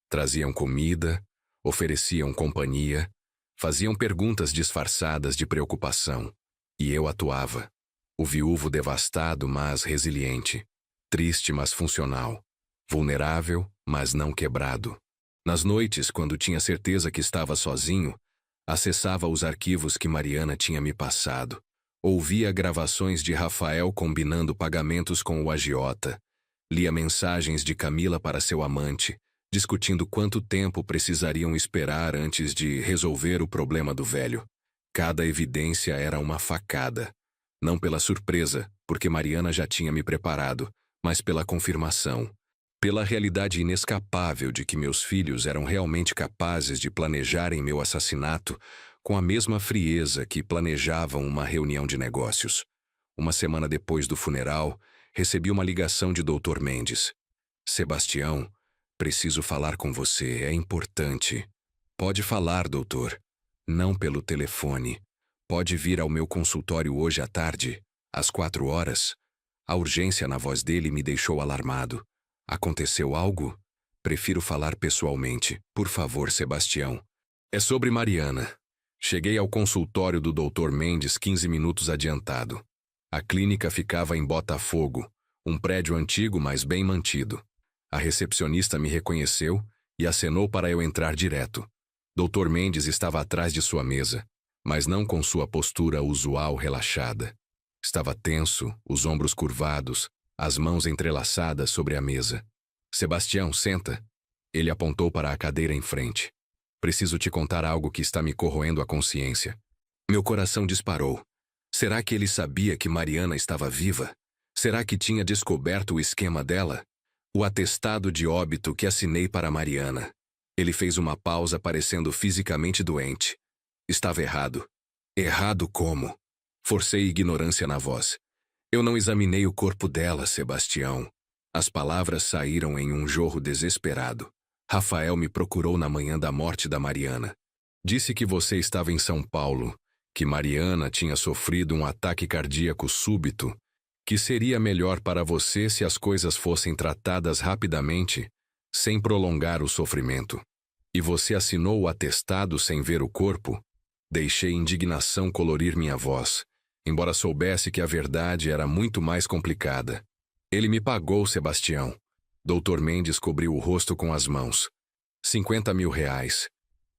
Traziam comida, ofereciam companhia, faziam perguntas disfarçadas de preocupação. E eu atuava. O viúvo devastado, mas resiliente. Triste, mas funcional. Vulnerável, mas não quebrado. Nas noites, quando tinha certeza que estava sozinho, acessava os arquivos que Mariana tinha me passado. Ouvia gravações de Rafael combinando pagamentos com o agiota. Lia mensagens de Camila para seu amante, discutindo quanto tempo precisariam esperar antes de resolver o problema do velho. Cada evidência era uma facada. Não pela surpresa, porque Mariana já tinha me preparado, mas pela confirmação. Pela realidade inescapável de que meus filhos eram realmente capazes de planejarem meu assassinato com a mesma frieza que planejavam uma reunião de negócios. Uma semana depois do funeral, recebi uma ligação de Dr. Mendes. Sebastião, preciso falar com você, é importante. Pode falar, doutor. Não pelo telefone. Pode vir ao meu consultório hoje à tarde, às 4 horas. A urgência na voz dele me deixou alarmado. Aconteceu algo? Prefiro falar pessoalmente. Por favor, Sebastião. É sobre Mariana. Cheguei ao consultório do Dr. Mendes 15 minutos adiantado. A clínica ficava em Botafogo, um prédio antigo, mas bem mantido. A recepcionista me reconheceu e acenou para eu entrar direto. Dr. Mendes estava atrás de sua mesa, mas não com sua postura usual relaxada. Estava tenso, os ombros curvados, as mãos entrelaçadas sobre a mesa. Sebastião, senta. Ele apontou para a cadeira em frente. Preciso te contar algo que está me corroendo a consciência. Meu coração disparou. Será que ele sabia que Mariana estava viva? Será que tinha descoberto o esquema dela? O atestado de óbito que assinei para Mariana. Ele fez uma pausa parecendo fisicamente doente. Estava errado. Errado como? Forcei ignorância na voz. Eu não examinei o corpo dela, Sebastião. As palavras saíram em um jorro desesperado. Rafael me procurou na manhã da morte da Mariana. Disse que você estava em São Paulo, que Mariana tinha sofrido um ataque cardíaco súbito, que seria melhor para você se as coisas fossem tratadas rapidamente, sem prolongar o sofrimento. E você assinou o atestado sem ver o corpo? Deixei indignação colorir minha voz, embora soubesse que a verdade era muito mais complicada. Ele me pagou, Sebastião. Dr. Mendes cobriu o rosto com as mãos. 50 mil reais.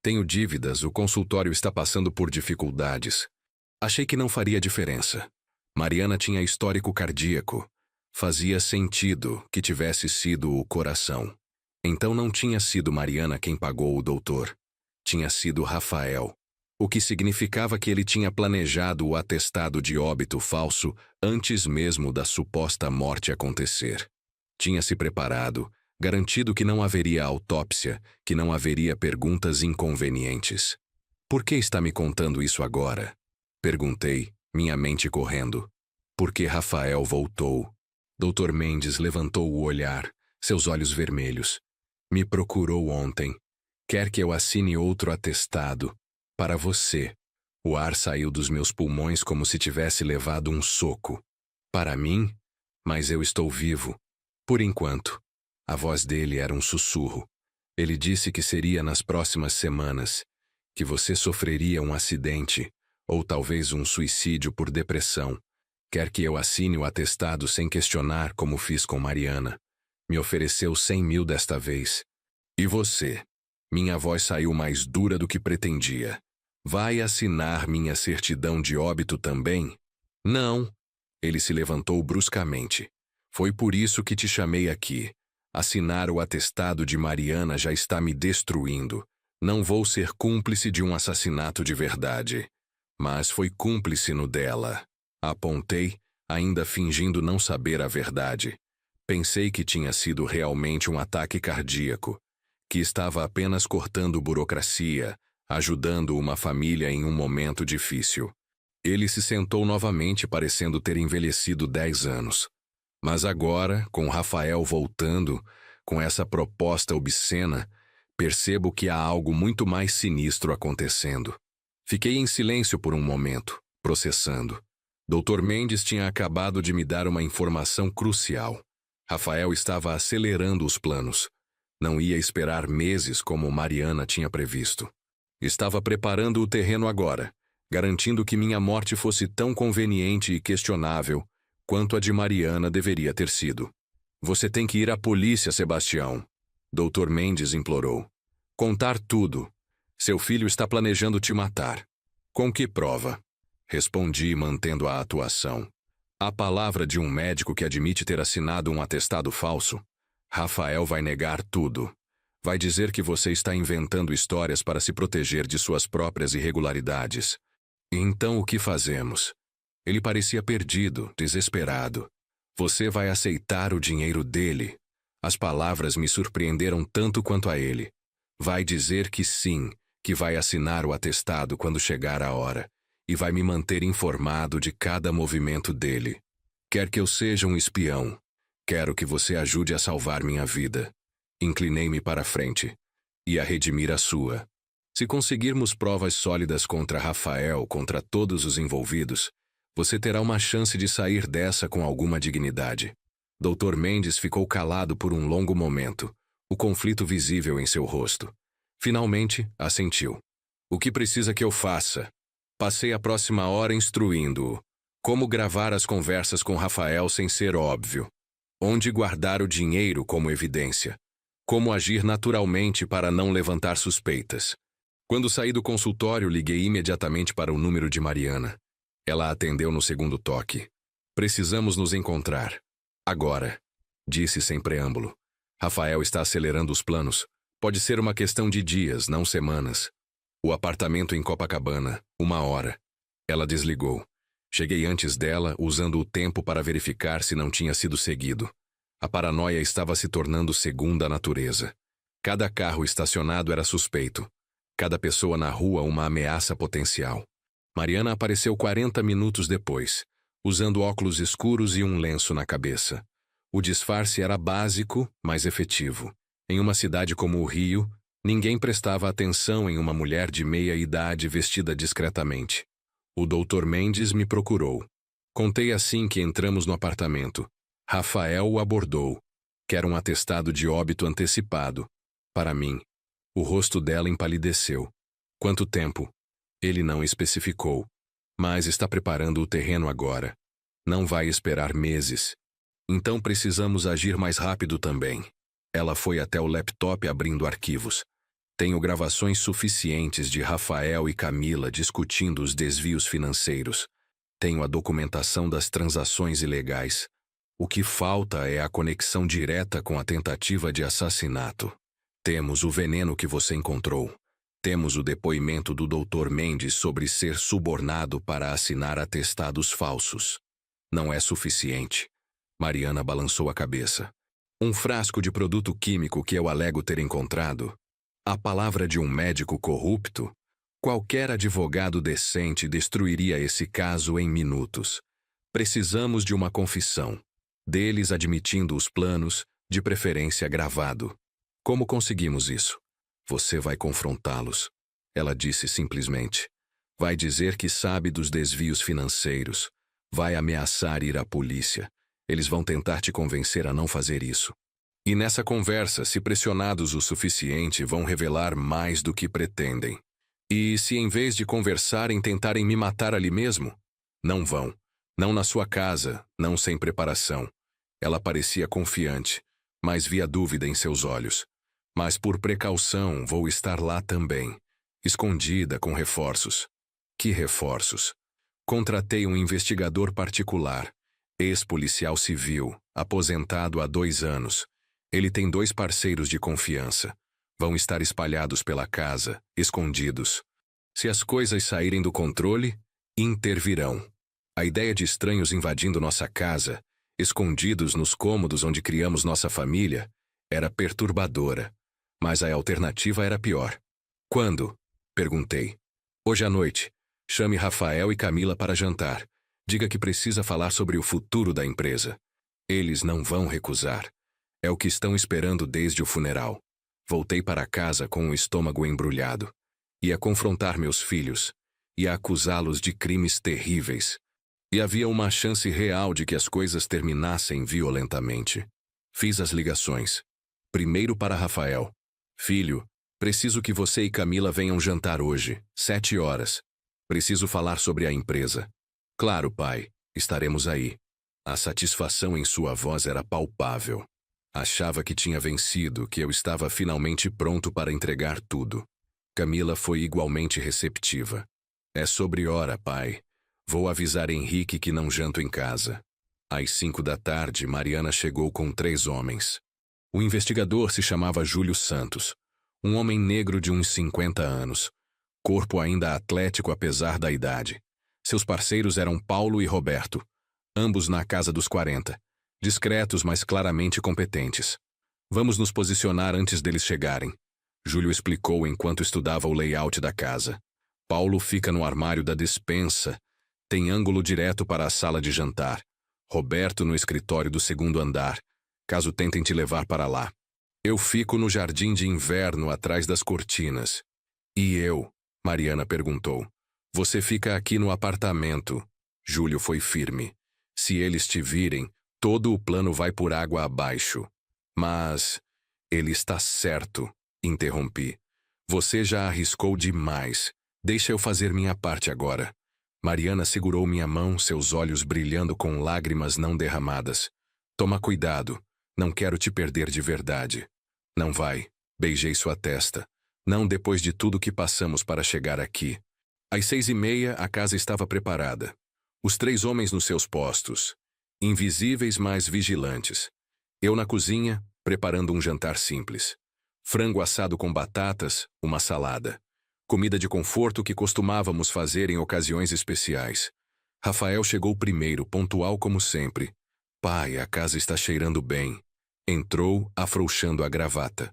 Tenho dívidas, o consultório está passando por dificuldades. Achei que não faria diferença. Mariana tinha histórico cardíaco. Fazia sentido que tivesse sido o coração. Então não tinha sido Mariana quem pagou o doutor. Tinha sido Rafael. O que significava que ele tinha planejado o atestado de óbito falso antes mesmo da suposta morte acontecer. Tinha se preparado, garantido que não haveria autópsia, que não haveria perguntas inconvenientes. Por que está me contando isso agora? Perguntei, minha mente correndo. Porque Rafael voltou. Dr. Mendes levantou o olhar, seus olhos vermelhos. Me procurou ontem. Quer que eu assine outro atestado. Para você. O ar saiu dos meus pulmões como se tivesse levado um soco. Para mim? Mas eu estou vivo. Por enquanto. A voz dele era um sussurro. Ele disse que seria nas próximas semanas, que você sofreria um acidente, ou talvez um suicídio por depressão. Quer que eu assine o atestado sem questionar como fiz com Mariana. Me ofereceu 100 mil desta vez. E você? Minha voz saiu mais dura do que pretendia. Vai assinar minha certidão de óbito também? Não. Ele se levantou bruscamente. Foi por isso que te chamei aqui. Assinar o atestado de Mariana já está me destruindo. Não vou ser cúmplice de um assassinato de verdade. Mas foi cúmplice no dela. Apontei, ainda fingindo não saber a verdade. Pensei que tinha sido realmente um ataque cardíaco, que estava apenas cortando burocracia, ajudando uma família em um momento difícil. Ele se sentou novamente, parecendo ter envelhecido 10 anos. Mas agora, com Rafael voltando, com essa proposta obscena, percebo que há algo muito mais sinistro acontecendo. Fiquei em silêncio por um momento, processando. Dr. Mendes tinha acabado de me dar uma informação crucial. Rafael estava acelerando os planos. Não ia esperar meses como Mariana tinha previsto. Estava preparando o terreno agora, garantindo que minha morte fosse tão conveniente e questionável quanto a de Mariana deveria ter sido. Você tem que ir à polícia, Sebastião, Dr. Mendes implorou. Contar tudo. Seu filho está planejando te matar. Com que prova? Respondi, mantendo a atuação. A palavra de um médico que admite ter assinado um atestado falso? Rafael vai negar tudo. Vai dizer que você está inventando histórias para se proteger de suas próprias irregularidades. Então o que fazemos? Ele parecia perdido, desesperado. Você vai aceitar o dinheiro dele. As palavras me surpreenderam tanto quanto a ele. Vai dizer que sim, que vai assinar o atestado quando chegar a hora, e vai me manter informado de cada movimento dele. Quer que eu seja um espião. Quero que você ajude a salvar minha vida. Inclinei-me para a frente. E a redimir a sua. Se conseguirmos provas sólidas contra Rafael, contra todos os envolvidos, você terá uma chance de sair dessa com alguma dignidade. Dr. Mendes ficou calado por um longo momento, o conflito visível em seu rosto. Finalmente, assentiu. O que precisa que eu faça? Passei a próxima hora instruindo-o. Como gravar as conversas com Rafael sem ser óbvio. Onde guardar o dinheiro como evidência. Como agir naturalmente para não levantar suspeitas. Quando saí do consultório, liguei imediatamente para o número de Mariana. Ela atendeu no segundo toque. Precisamos nos encontrar. Agora, disse sem preâmbulo. Rafael está acelerando os planos. Pode ser uma questão de dias, não semanas. O apartamento em Copacabana, 1 hora. Ela desligou. Cheguei antes dela, usando o tempo para verificar se não tinha sido seguido. A paranoia estava se tornando segunda natureza. Cada carro estacionado era suspeito. Cada pessoa na rua uma ameaça potencial. Mariana apareceu 40 minutos depois, usando óculos escuros e um lenço na cabeça. O disfarce era básico, mas efetivo. Em uma cidade como o Rio, ninguém prestava atenção em uma mulher de meia idade vestida discretamente. O Dr. Mendes me procurou. Contei assim que entramos no apartamento. Rafael o abordou. Quer um atestado de óbito antecipado. Para mim. O rosto dela empalideceu. Quanto tempo? Ele não especificou. Mas está preparando o terreno agora. Não vai esperar meses. Então precisamos agir mais rápido também. Ela foi até o laptop abrindo arquivos. Tenho gravações suficientes de Rafael e Camila discutindo os desvios financeiros. Tenho a documentação das transações ilegais. O que falta é a conexão direta com a tentativa de assassinato. Temos o veneno que você encontrou. Temos o depoimento do Dr. Mendes sobre ser subornado para assinar atestados falsos. Não é suficiente. Mariana balançou a cabeça. Um frasco de produto químico que eu alego ter encontrado. A palavra de um médico corrupto? Qualquer advogado decente destruiria esse caso em minutos. Precisamos de uma confissão. Deles admitindo os planos, de preferência gravado. Como conseguimos isso? Você vai confrontá-los. Ela disse simplesmente. Vai dizer que sabe dos desvios financeiros. Vai ameaçar ir à polícia. Eles vão tentar te convencer a não fazer isso. E nessa conversa, se pressionados o suficiente, vão revelar mais do que pretendem. E se em vez de conversarem tentarem me matar ali mesmo? Não vão. Não na sua casa, não sem preparação. Ela parecia confiante, mas via dúvida em seus olhos. Mas por precaução vou estar lá também, escondida com reforços. Que reforços? Contratei um investigador particular, ex-policial civil, aposentado há 2 anos. Ele tem 2 parceiros de confiança. Vão estar espalhados pela casa, escondidos. Se as coisas saírem do controle, intervirão. A ideia de estranhos invadindo nossa casa, escondidos nos cômodos onde criamos nossa família, era perturbadora. Mas a alternativa era pior. Quando? Perguntei. Hoje à noite. Chame Rafael e Camila para jantar. Diga que precisa falar sobre o futuro da empresa. Eles não vão recusar. É o que estão esperando desde o funeral. Voltei para casa com o estômago embrulhado. Ia confrontar meus filhos. Ia acusá-los de crimes terríveis. E havia uma chance real de que as coisas terminassem violentamente. Fiz as ligações. Primeiro para Rafael. Filho, preciso que você e Camila venham jantar hoje, 7 horas. Preciso falar sobre a empresa. Claro, pai, estaremos aí. A satisfação em sua voz era palpável. Achava que tinha vencido, que eu estava finalmente pronto para entregar tudo. Camila foi igualmente receptiva. É sobre hora, pai. Vou avisar Henrique que não janto em casa. Às 5 da tarde, Mariana chegou com 3 homens. O investigador se chamava Júlio Santos, um homem negro de uns 50 anos. Corpo ainda atlético apesar da idade. Seus parceiros eram Paulo e Roberto, ambos na casa dos 40, discretos, mas claramente competentes. Vamos nos posicionar antes deles chegarem, Júlio explicou enquanto estudava o layout da casa. Paulo fica no armário da despensa, tem ângulo direto para a sala de jantar. Roberto no escritório do 2º andar, caso tentem te levar para lá. Eu fico no jardim de inverno atrás das cortinas. E eu? Mariana perguntou. Você fica aqui no apartamento. Júlio foi firme. Se eles te virem, todo o plano vai por água abaixo. Mas... Ele está certo, interrompi. Você já arriscou demais. Deixa eu fazer minha parte agora. Mariana segurou minha mão, seus olhos brilhando com lágrimas não derramadas. Toma cuidado. Não quero te perder de verdade. Não vai. Beijei sua testa. Não depois de tudo que passamos para chegar aqui. Às 6h30, a casa estava preparada. Os 3 homens nos seus postos. Invisíveis, mas vigilantes. Eu na cozinha, preparando um jantar simples. Frango assado com batatas, uma salada. Comida de conforto que costumávamos fazer em ocasiões especiais. Rafael chegou primeiro, pontual como sempre. Pai, a casa está cheirando bem. Entrou, afrouxando a gravata.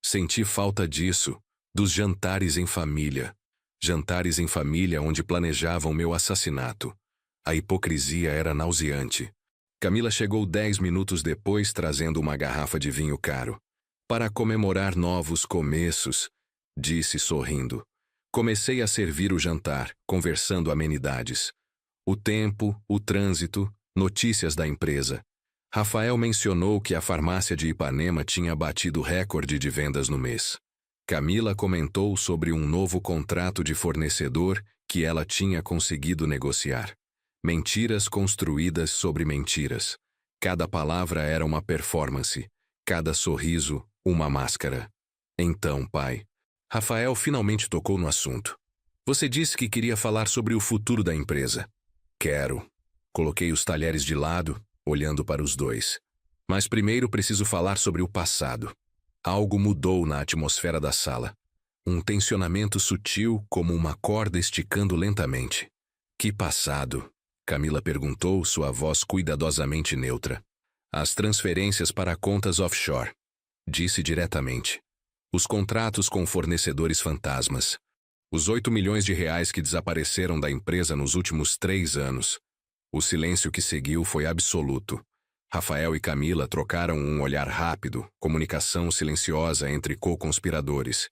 Senti falta disso, dos jantares em família. Jantares em família onde planejavam meu assassinato. A hipocrisia era nauseante. Camila chegou 10 minutos depois trazendo uma garrafa de vinho caro. Para comemorar novos começos, disse sorrindo. Comecei a servir o jantar, conversando amenidades. O tempo, o trânsito, notícias da empresa. Rafael mencionou que a farmácia de Ipanema tinha batido recorde de vendas no mês. Camila comentou sobre um novo contrato de fornecedor que ela tinha conseguido negociar. Mentiras construídas sobre mentiras. Cada palavra era uma performance, cada sorriso, uma máscara. Então, pai, Rafael finalmente tocou no assunto. Você disse que queria falar sobre o futuro da empresa. Quero. Coloquei os talheres de lado, olhando para os dois. Mas primeiro preciso falar sobre o passado. Algo mudou na atmosfera da sala. Um tensionamento sutil como uma corda esticando lentamente. Que passado? Camila perguntou, sua voz cuidadosamente neutra. As transferências para contas offshore. Disse diretamente. Os contratos com fornecedores fantasmas. Os 8 milhões de reais que desapareceram da empresa nos últimos 3 anos. O silêncio que seguiu foi absoluto. Rafael e Camila trocaram um olhar rápido, comunicação silenciosa entre co-conspiradores.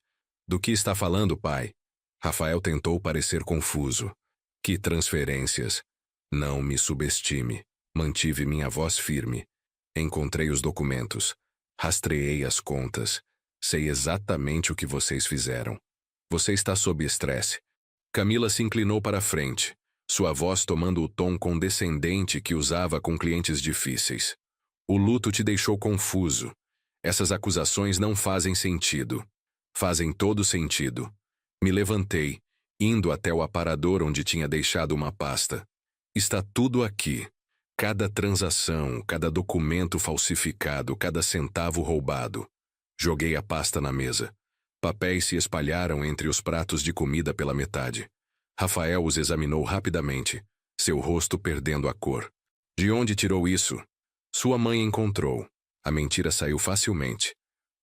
Do que está falando, pai? Rafael tentou parecer confuso. Que transferências? Não me subestime. Mantive minha voz firme. Encontrei os documentos. Rastreei as contas. Sei exatamente o que vocês fizeram. Você está sob estresse. Camila se inclinou para a frente, sua voz tomando o tom condescendente que usava com clientes difíceis. O luto te deixou confuso. Essas acusações não fazem sentido. Fazem todo sentido. Me levantei, indo até o aparador onde tinha deixado uma pasta. Está tudo aqui. Cada transação, cada documento falsificado, cada centavo roubado. Joguei a pasta na mesa. Papéis se espalharam entre os pratos de comida pela metade. Rafael os examinou rapidamente. seu rosto perdendo a cor. De onde tirou isso? Sua mãe encontrou. A mentira saiu facilmente.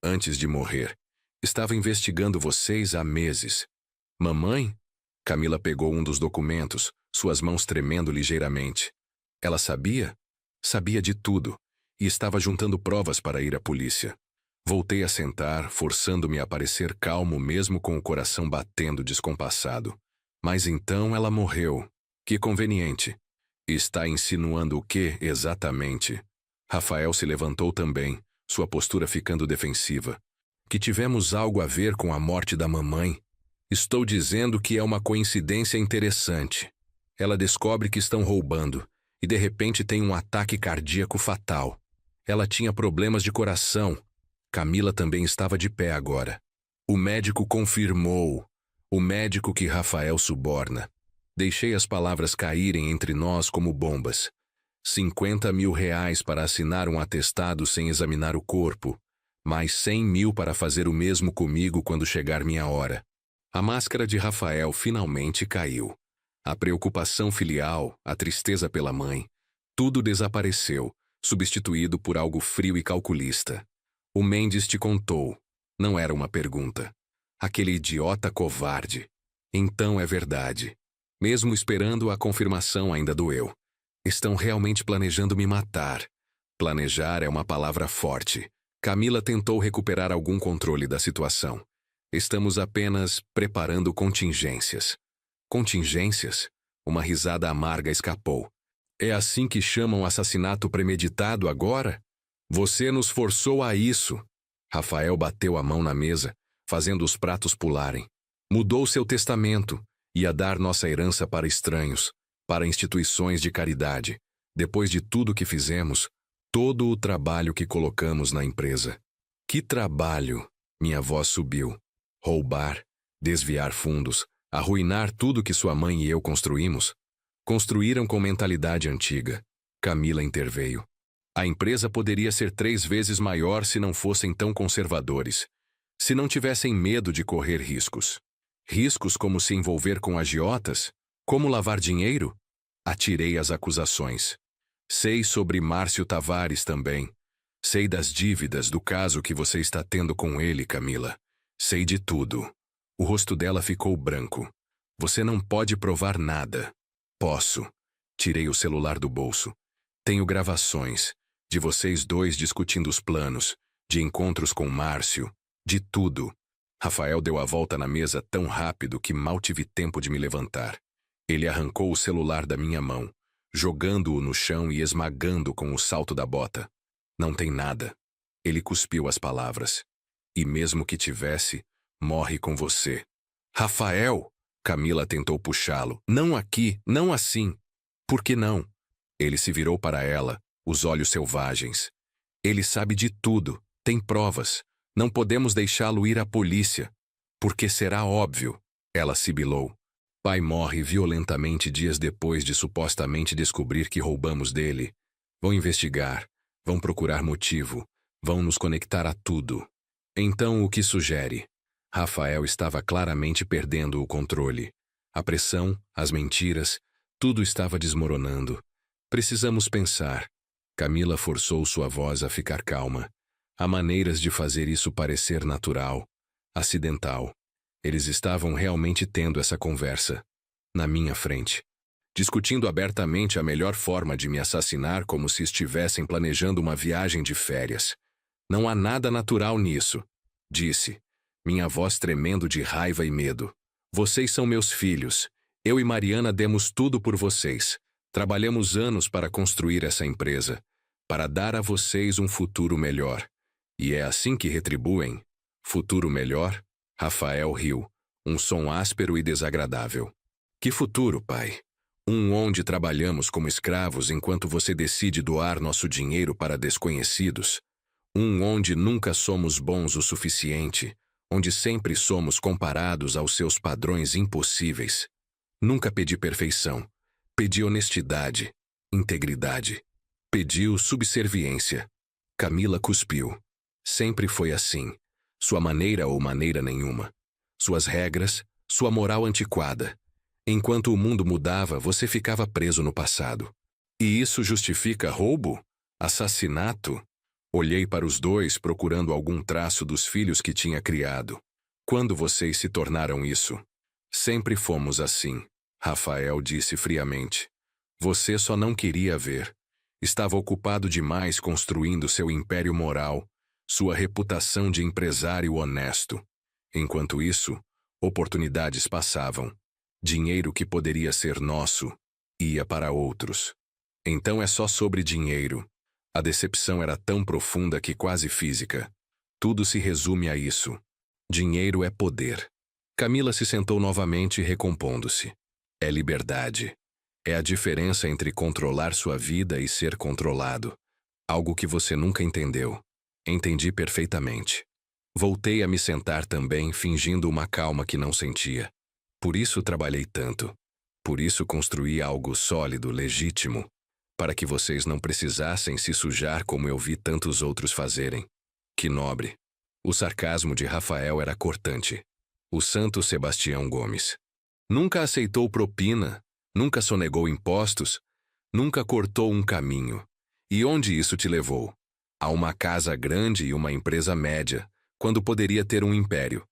Antes de morrer, estava investigando vocês há meses. Mamãe? Camila pegou um dos documentos, suas mãos tremendo ligeiramente. Ela sabia? Sabia de tudo, e estava juntando provas para ir à polícia. Voltei a sentar, forçando-me a parecer calmo mesmo com o coração batendo descompassado. Mas então ela morreu. Que conveniente. Está insinuando o quê, exatamente? Rafael se levantou também, sua postura ficando defensiva. Que tivemos algo a ver com a morte da mamãe. Estou dizendo que é uma coincidência interessante. Ela descobre que estão roubando, e de repente tem um ataque cardíaco fatal. Ela tinha problemas de coração. Camila também estava de pé agora. O médico confirmou. O médico que Rafael suborna. Deixei as palavras caírem entre nós como bombas. 50 mil reais para assinar um atestado sem examinar o corpo. Mais 100 mil para fazer o mesmo comigo quando chegar minha hora. A máscara de Rafael finalmente caiu. A preocupação filial, a tristeza pela mãe, tudo desapareceu, substituído por algo frio e calculista. O Mendes te contou. Não era uma pergunta. Aquele idiota covarde. Então é verdade. Mesmo esperando a confirmação ainda doeu. Estão realmente planejando me matar. Planejar é uma palavra forte. Camila tentou recuperar algum controle da situação. Estamos apenas preparando contingências. Contingências? Uma risada amarga escapou. É assim que chamam assassinato premeditado agora? Você nos forçou a isso. Rafael bateu a mão na mesa, fazendo os pratos pularem. Mudou seu testamento. Ia dar nossa herança para estranhos, para instituições de caridade. Depois de tudo que fizemos, todo o trabalho que colocamos na empresa. Que trabalho? Minha voz subiu. Roubar, desviar fundos, arruinar tudo que sua mãe e eu construímos. Construíram com mentalidade antiga. Camila interveio. A empresa poderia ser 3 vezes maior se não fossem tão conservadores. Se não tivessem medo de correr riscos. Riscos como se envolver com agiotas? Como lavar dinheiro? Atirei as acusações. Sei sobre Márcio Tavares também. Sei das dívidas do caso que você está tendo com ele, Camila. Sei de tudo. O rosto dela ficou branco. Você não pode provar nada. Posso. Tirei o celular do bolso. Tenho gravações. De vocês dois discutindo os planos. De encontros com Márcio. De tudo. Rafael deu a volta na mesa tão rápido que mal tive tempo de me levantar. Ele arrancou o celular da minha mão, jogando-o no chão e esmagando com o salto da bota. Não tem nada. Ele cuspiu as palavras. E mesmo que tivesse, morre com você. Rafael! Camila tentou puxá-lo. Não aqui, não assim. Por que não? Ele se virou para ela, os olhos selvagens. Ele sabe de tudo, tem provas. Não podemos deixá-lo ir à polícia. Porque será óbvio. Ela sibilou. Pai morre violentamente dias depois de supostamente descobrir que roubamos dele. Vão investigar. Vão procurar motivo. Vão nos conectar a tudo. Então o que sugere? Rafael estava claramente perdendo o controle. A pressão, as mentiras, tudo estava desmoronando. Precisamos pensar. Camila forçou sua voz a ficar calma. Há maneiras de fazer isso parecer natural, acidental. Eles estavam realmente tendo essa conversa, na minha frente, discutindo abertamente a melhor forma de me assassinar como se estivessem planejando uma viagem de férias. Não há nada natural nisso, disse, minha voz tremendo de raiva e medo. Vocês são meus filhos. Eu e Mariana demos tudo por vocês. Trabalhamos anos para construir essa empresa, para dar a vocês um futuro melhor. E é assim que retribuem? Futuro melhor? Rafael riu, um som áspero e desagradável. Que futuro, pai? Um onde trabalhamos como escravos enquanto você decide doar nosso dinheiro para desconhecidos. Um onde nunca somos bons o suficiente, onde sempre somos comparados aos seus padrões impossíveis. Nunca pedi perfeição. Pedi honestidade, integridade. Pediu subserviência. Camila cuspiu. Sempre foi assim. Sua maneira ou maneira nenhuma. Suas regras, sua moral antiquada. Enquanto o mundo mudava, você ficava preso no passado. E isso justifica roubo? Assassinato? Olhei para os dois procurando algum traço dos filhos que tinha criado. Quando vocês se tornaram isso? Sempre fomos assim, Rafael disse friamente. Você só não queria ver. Estava ocupado demais construindo seu império moral, sua reputação de empresário honesto. Enquanto isso, oportunidades passavam. Dinheiro que poderia ser nosso, ia para outros. Então é só sobre dinheiro. A decepção era tão profunda que quase física. Tudo se resume a isso. Dinheiro é poder. Camila se sentou novamente, recompondo-se. É liberdade. É a diferença entre controlar sua vida e ser controlado. Algo que você nunca entendeu. Entendi perfeitamente. Voltei a me sentar também, fingindo uma calma que não sentia. Por isso trabalhei tanto. Por isso construí algo sólido, legítimo. Para que vocês não precisassem se sujar como eu vi tantos outros fazerem. Que nobre. O sarcasmo de Rafael era cortante. O santo Sebastião Gomes. Nunca aceitou propina, nunca sonegou impostos, nunca cortou um caminho. E onde isso te levou? A uma casa grande e uma empresa média, quando poderia ter um império.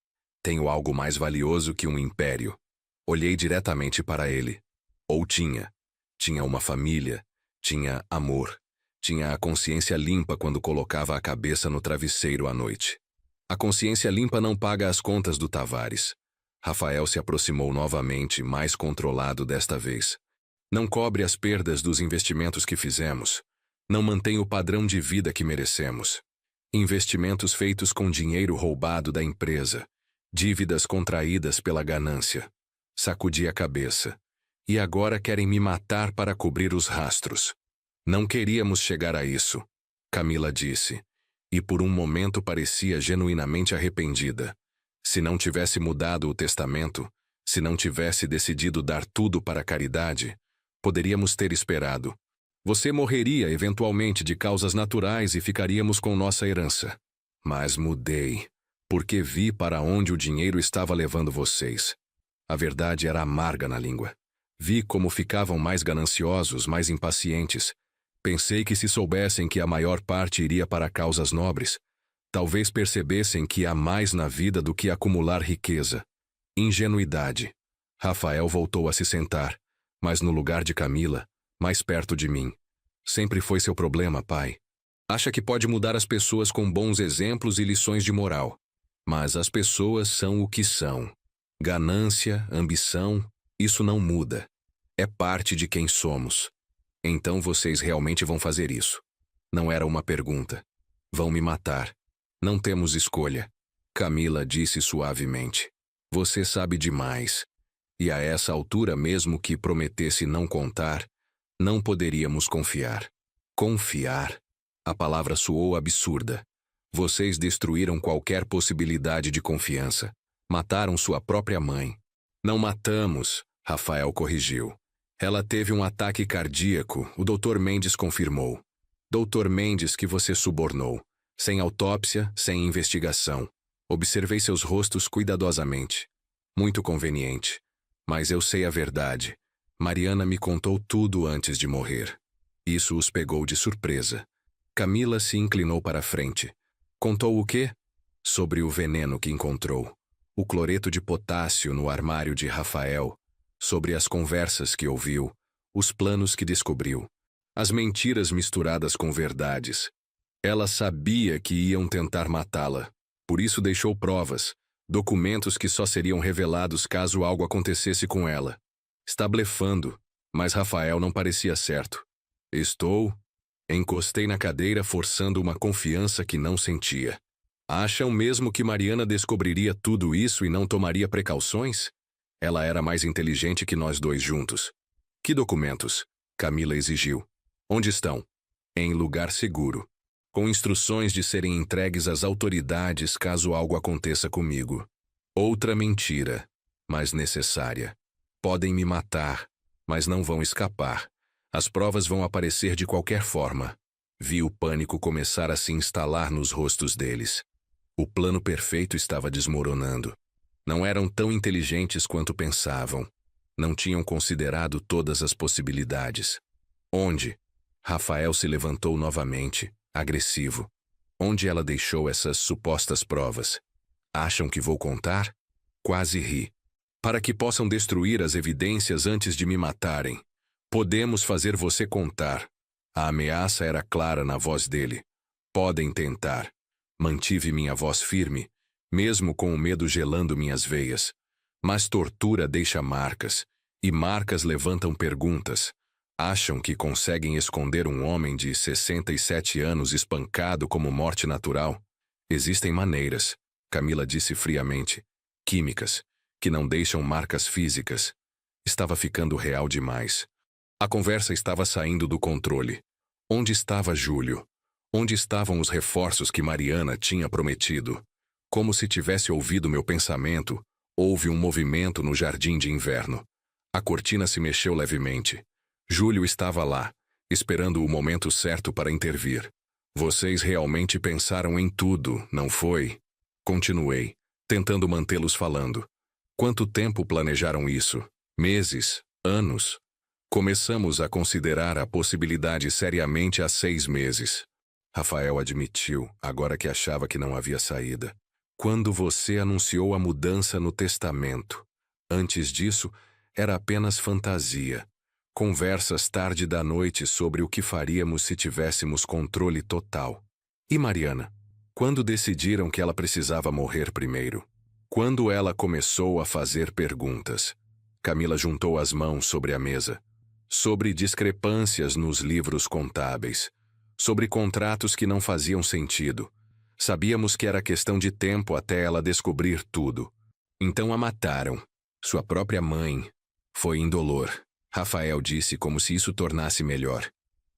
Tenho algo mais valioso que um império. Olhei diretamente para ele. Ou tinha. Tinha uma família, tinha amor, tinha a consciência limpa quando colocava a cabeça no travesseiro à noite. A consciência limpa não paga as contas do Tavares. Rafael se aproximou novamente, mais controlado desta vez. Não cobre as perdas dos investimentos que fizemos. Não mantém o padrão de vida que merecemos. Investimentos feitos com dinheiro roubado da empresa. Dívidas contraídas pela ganância. Sacudi a cabeça. E agora querem me matar para cobrir os rastros. Não queríamos chegar a isso, Camila disse. E por um momento parecia genuinamente arrependida. Se não tivesse mudado o testamento, se não tivesse decidido dar tudo para a caridade, poderíamos ter esperado. Você morreria eventualmente de causas naturais e ficaríamos com nossa herança. Mas mudei, porque vi para onde o dinheiro estava levando vocês. A verdade era amarga na língua. Vi como ficavam mais gananciosos, mais impacientes. Pensei que se soubessem que a maior parte iria para causas nobres, talvez percebessem que há mais na vida do que acumular riqueza. Ingenuidade. Rafael voltou a se sentar, mas no lugar de Camila, mais perto de mim. Sempre foi seu problema, pai. Acha que pode mudar as pessoas com bons exemplos e lições de moral. Mas as pessoas são o que são. Ganância, ambição, isso não muda. É parte de quem somos. Então vocês realmente vão fazer isso. Não era uma pergunta. Vão me matar. Não temos escolha. Camila disse suavemente. Você sabe demais. E a essa altura, mesmo que prometesse não contar, não poderíamos confiar. Confiar? A palavra soou absurda. Vocês destruíram qualquer possibilidade de confiança. Mataram sua própria mãe. Não matamos, Rafael corrigiu. Ela teve um ataque cardíaco, o Dr. Mendes confirmou. Dr. Mendes que você subornou. Sem autópsia, sem investigação. Observei seus rostos cuidadosamente. Muito conveniente. Mas eu sei a verdade. Mariana me contou tudo antes de morrer. Isso os pegou de surpresa. Camila se inclinou para a frente. Contou o quê? Sobre o veneno que encontrou. O cloreto de potássio no armário de Rafael. Sobre as conversas que ouviu. Os planos que descobriu. As mentiras misturadas com verdades. Ela sabia que iam tentar matá-la. Por isso deixou provas. Documentos que só seriam revelados caso algo acontecesse com ela. Está blefando, mas Rafael não parecia certo. Estou. Encostei na cadeira forçando uma confiança que não sentia. Acham mesmo que Mariana descobriria tudo isso e não tomaria precauções? Ela era mais inteligente que nós dois juntos. Que documentos? Camila exigiu. Onde estão? Em lugar seguro. Com instruções de serem entregues às autoridades caso algo aconteça comigo. Outra mentira, mas necessária. Podem me matar, mas não vão escapar. As provas vão aparecer de qualquer forma. Vi o pânico começar a se instalar nos rostos deles. O plano perfeito estava desmoronando. Não eram tão inteligentes quanto pensavam. Não tinham considerado todas as possibilidades. Onde? Rafael se levantou novamente, agressivo. Onde ela deixou essas supostas provas? Acham que vou contar? Quase ri. Para que possam destruir as evidências antes de me matarem. Podemos fazer você contar. A ameaça era clara na voz dele. Podem tentar. Mantive minha voz firme, mesmo com o medo gelando minhas veias. Mas tortura deixa marcas, e marcas levantam perguntas. Acham que conseguem esconder um homem de 67 anos espancado como morte natural? Existem maneiras, Camila disse friamente. Químicas, que não deixam marcas físicas. Estava ficando real demais. A conversa estava saindo do controle. Onde estava Júlio? Onde estavam os reforços que Mariana tinha prometido? Como se tivesse ouvido meu pensamento, houve um movimento no jardim de inverno. A cortina se mexeu levemente. Júlio estava lá, esperando o momento certo para intervir. Vocês realmente pensaram em tudo, não foi? Continuei, tentando mantê-los falando. Quanto tempo planejaram isso? Meses? Anos? Começamos a considerar a possibilidade seriamente há 6 meses. Rafael admitiu, agora que achava que não havia saída. Quando você anunciou a mudança no testamento. Antes disso, era apenas fantasia. Conversas tarde da noite sobre o que faríamos se tivéssemos controle total. E Mariana? Quando decidiram que ela precisava morrer primeiro? Quando ela começou a fazer perguntas? Camila juntou as mãos sobre a mesa. Sobre discrepâncias nos livros contábeis. Sobre contratos que não faziam sentido. Sabíamos que era questão de tempo até ela descobrir tudo. Então a mataram. Sua própria mãe. Foi indolor. Rafael disse como se isso tornasse melhor.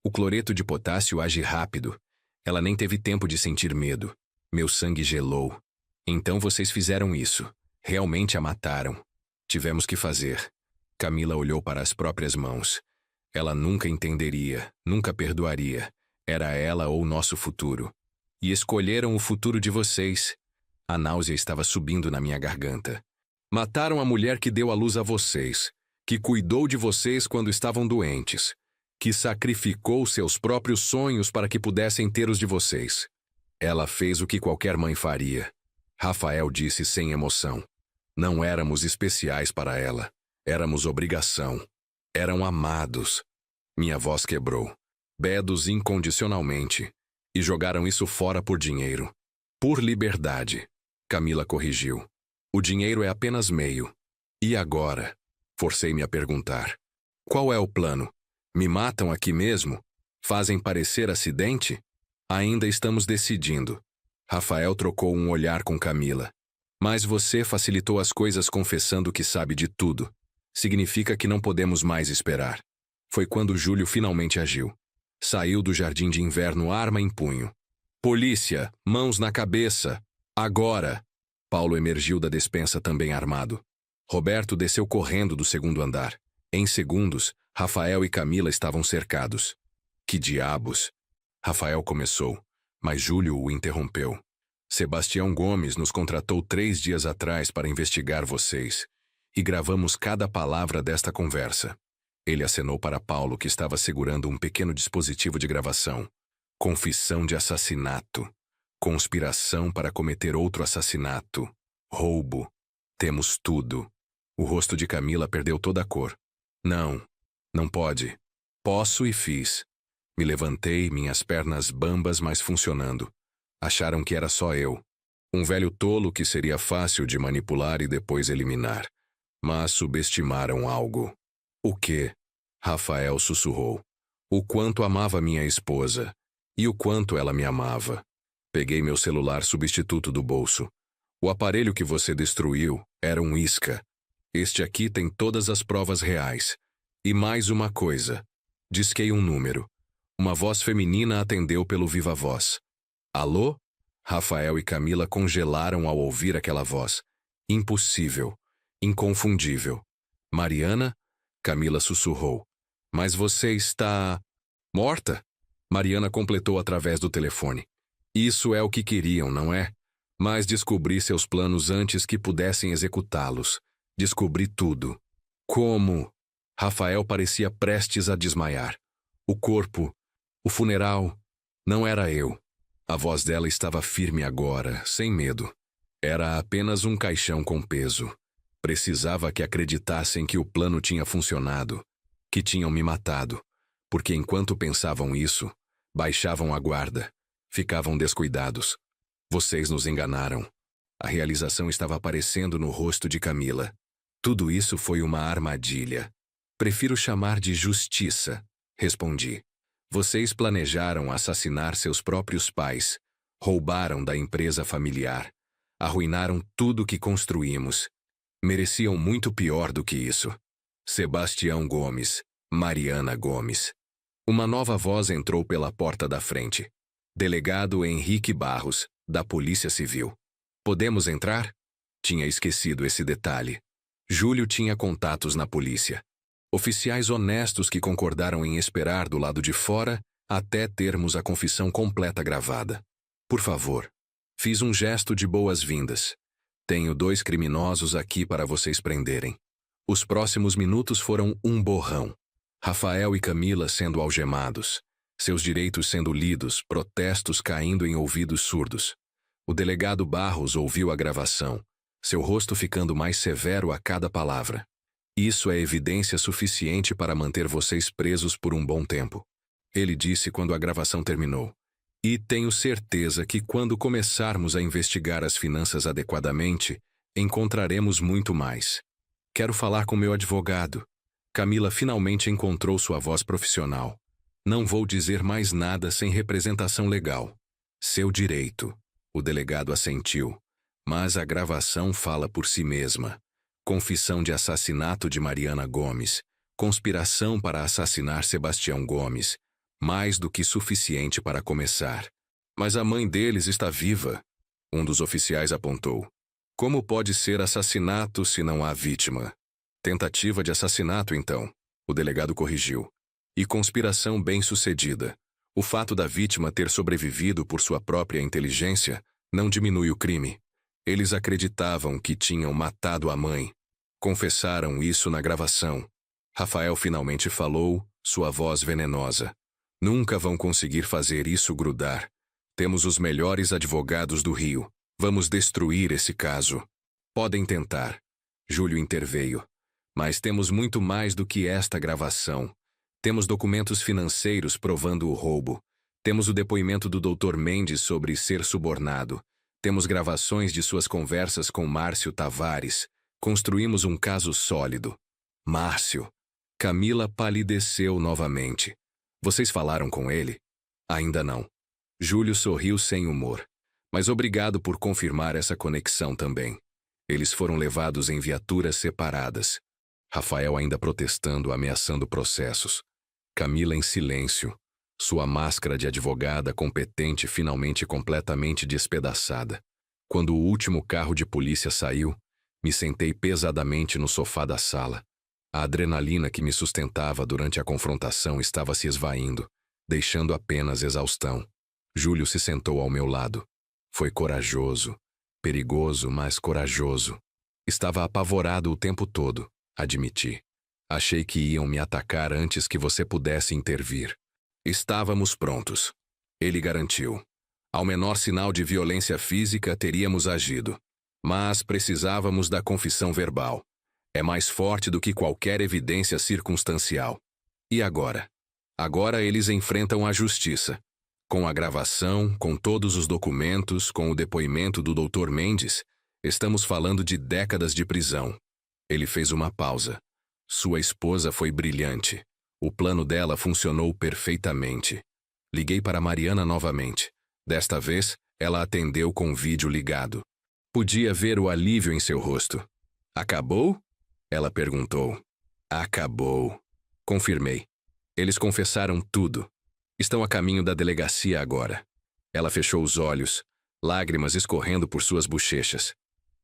O cloreto de potássio age rápido. Ela nem teve tempo de sentir medo. Meu sangue gelou. Então vocês fizeram isso. Realmente a mataram. Tivemos que fazer. Camila olhou para as próprias mãos. Ela nunca entenderia, nunca perdoaria. Era ela ou nosso futuro. E escolheram o futuro de vocês. A náusea estava subindo na minha garganta. Mataram a mulher que deu à luz a vocês, que cuidou de vocês quando estavam doentes, que sacrificou seus próprios sonhos para que pudessem ter os de vocês. Ela fez o que qualquer mãe faria. Rafael disse sem emoção. Não éramos especiais para ela. Éramos obrigação. Eram amados. Minha voz quebrou. Bedos incondicionalmente. E jogaram isso fora por dinheiro. Por liberdade. Camila corrigiu. O dinheiro é apenas meio. E agora? Forcei-me a perguntar. Qual é o plano? Me matam aqui mesmo? Fazem parecer acidente? Ainda estamos decidindo. Rafael trocou um olhar com Camila. Mas você facilitou as coisas confessando que sabe de tudo. Significa que não podemos mais esperar. Foi quando Júlio finalmente agiu. Saiu do jardim de inverno, arma em punho. Polícia, mãos na cabeça. Agora! Paulo emergiu da despensa também armado. Roberto desceu correndo do segundo andar. Em segundos, Rafael e Camila estavam cercados. Que diabos! Rafael começou, mas Júlio o interrompeu. Sebastião Gomes nos contratou 3 dias atrás para investigar vocês. E gravamos cada palavra desta conversa. Ele acenou para Paulo, que estava segurando um pequeno dispositivo de gravação. Confissão de assassinato. Conspiração para cometer outro assassinato. Roubo. Temos tudo. O rosto de Camila perdeu toda a cor. Não. Não pode. Posso e fiz. Me levantei, minhas pernas bambas, mas funcionando. Acharam que era só eu. Um velho tolo que seria fácil de manipular e depois eliminar. Mas subestimaram algo. O quê? Rafael sussurrou. O quanto amava minha esposa. E o quanto ela me amava. Peguei meu celular substituto do bolso. O aparelho que você destruiu era um isca. Este aqui tem todas as provas reais. E mais uma coisa. Disquei um número. Uma voz feminina atendeu pelo viva-voz. Alô? Rafael e Camila congelaram ao ouvir aquela voz. Impossível. Inconfundível. Mariana? Camila sussurrou. Mas você está... morta? Mariana completou através do telefone. Isso é o que queriam, não é? Mas descobri seus planos antes que pudessem executá-los. Descobri tudo. Como? Rafael parecia prestes a desmaiar. O corpo, o funeral, não era eu. A voz dela estava firme agora, sem medo. Era apenas um caixão com peso. Precisava que acreditassem que o plano tinha funcionado, que tinham me matado, porque enquanto pensavam isso, baixavam a guarda, ficavam descuidados. Vocês nos enganaram. A realização estava aparecendo no rosto de Camila. Tudo isso foi uma armadilha. Prefiro chamar de justiça, respondi. Vocês planejaram assassinar seus próprios pais, roubaram da empresa familiar, arruinaram tudo que construímos. Mereciam muito pior do que isso. Sebastião Gomes, Mariana Gomes. Uma nova voz entrou pela porta da frente. Delegado Henrique Barros, da Polícia Civil. Podemos entrar? Tinha esquecido esse detalhe. Júlio tinha contatos na polícia. Oficiais honestos que concordaram em esperar do lado de fora até termos a confissão completa gravada. Por favor. Fiz um gesto de boas-vindas. Tenho 2 criminosos aqui para vocês prenderem. Os próximos minutos foram um borrão. Rafael e Camila sendo algemados. Seus direitos sendo lidos, protestos caindo em ouvidos surdos. O delegado Barros ouviu a gravação, seu rosto ficando mais severo a cada palavra. Isso é evidência suficiente para manter vocês presos por um bom tempo. Ele disse quando a gravação terminou. E tenho certeza que quando começarmos a investigar as finanças adequadamente, encontraremos muito mais. Quero falar com meu advogado. Camila finalmente encontrou sua voz profissional. Não vou dizer mais nada sem representação legal. Seu direito. O delegado assentiu. Mas a gravação fala por si mesma. Confissão de assassinato de Mariana Gomes. Conspiração para assassinar Sebastião Gomes. Mais do que suficiente para começar. Mas a mãe deles está viva. Um dos oficiais apontou. Como pode ser assassinato se não há vítima? Tentativa de assassinato, então. O delegado corrigiu. E conspiração bem-sucedida. O fato da vítima ter sobrevivido por sua própria inteligência não diminui o crime. Eles acreditavam que tinham matado a mãe. Confessaram isso na gravação. Rafael finalmente falou, sua voz venenosa. Nunca vão conseguir fazer isso grudar. Temos os melhores advogados do Rio. Vamos destruir esse caso. Podem tentar. Júlio interveio. Mas temos muito mais do que esta gravação. Temos documentos financeiros provando o roubo. Temos o depoimento do Dr. Mendes sobre ser subornado. Temos gravações de suas conversas com Márcio Tavares. Construímos um caso sólido. Márcio. Camila palideceu novamente. Vocês falaram com ele? Ainda não. Júlio sorriu sem humor. Mas obrigado por confirmar essa conexão também. Eles foram levados em viaturas separadas. Rafael ainda protestando, ameaçando processos. Camila em silêncio. Sua máscara de advogada competente finalmente completamente despedaçada. Quando o último carro de polícia saiu, me sentei pesadamente no sofá da sala. A adrenalina que me sustentava durante a confrontação estava se esvaindo, deixando apenas exaustão. Júlio se sentou ao meu lado. Foi corajoso. Perigoso, mas corajoso. Estava apavorado o tempo todo, admiti. Achei que iam me atacar antes que você pudesse intervir. Estávamos prontos. Ele garantiu. Ao menor sinal de violência física, teríamos agido. Mas precisávamos da confissão verbal. É mais forte do que qualquer evidência circunstancial. E agora? Agora eles enfrentam a justiça. Com a gravação, com todos os documentos, com o depoimento do Dr. Mendes, estamos falando de décadas de prisão. Ele fez uma pausa. Sua esposa foi brilhante. O plano dela funcionou perfeitamente. Liguei para Mariana novamente. Desta vez, ela atendeu com o vídeo ligado. Podia ver o alívio em seu rosto. Acabou? Ela perguntou. Acabou. Confirmei. Eles confessaram tudo. Estão a caminho da delegacia agora. Ela fechou os olhos, lágrimas escorrendo por suas bochechas.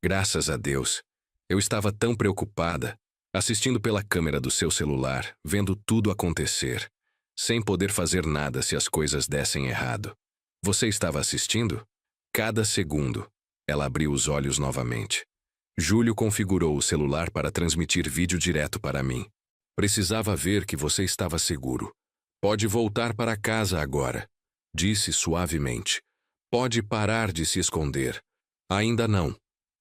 Graças a Deus. Eu estava tão preocupada, assistindo pela câmera do seu celular, vendo tudo acontecer, sem poder fazer nada se as coisas dessem errado. Você estava assistindo? Cada segundo. Ela abriu os olhos novamente. Júlio configurou o celular para transmitir vídeo direto para mim. Precisava ver que você estava seguro. Pode voltar para casa agora, disse suavemente. Pode parar de se esconder. Ainda não.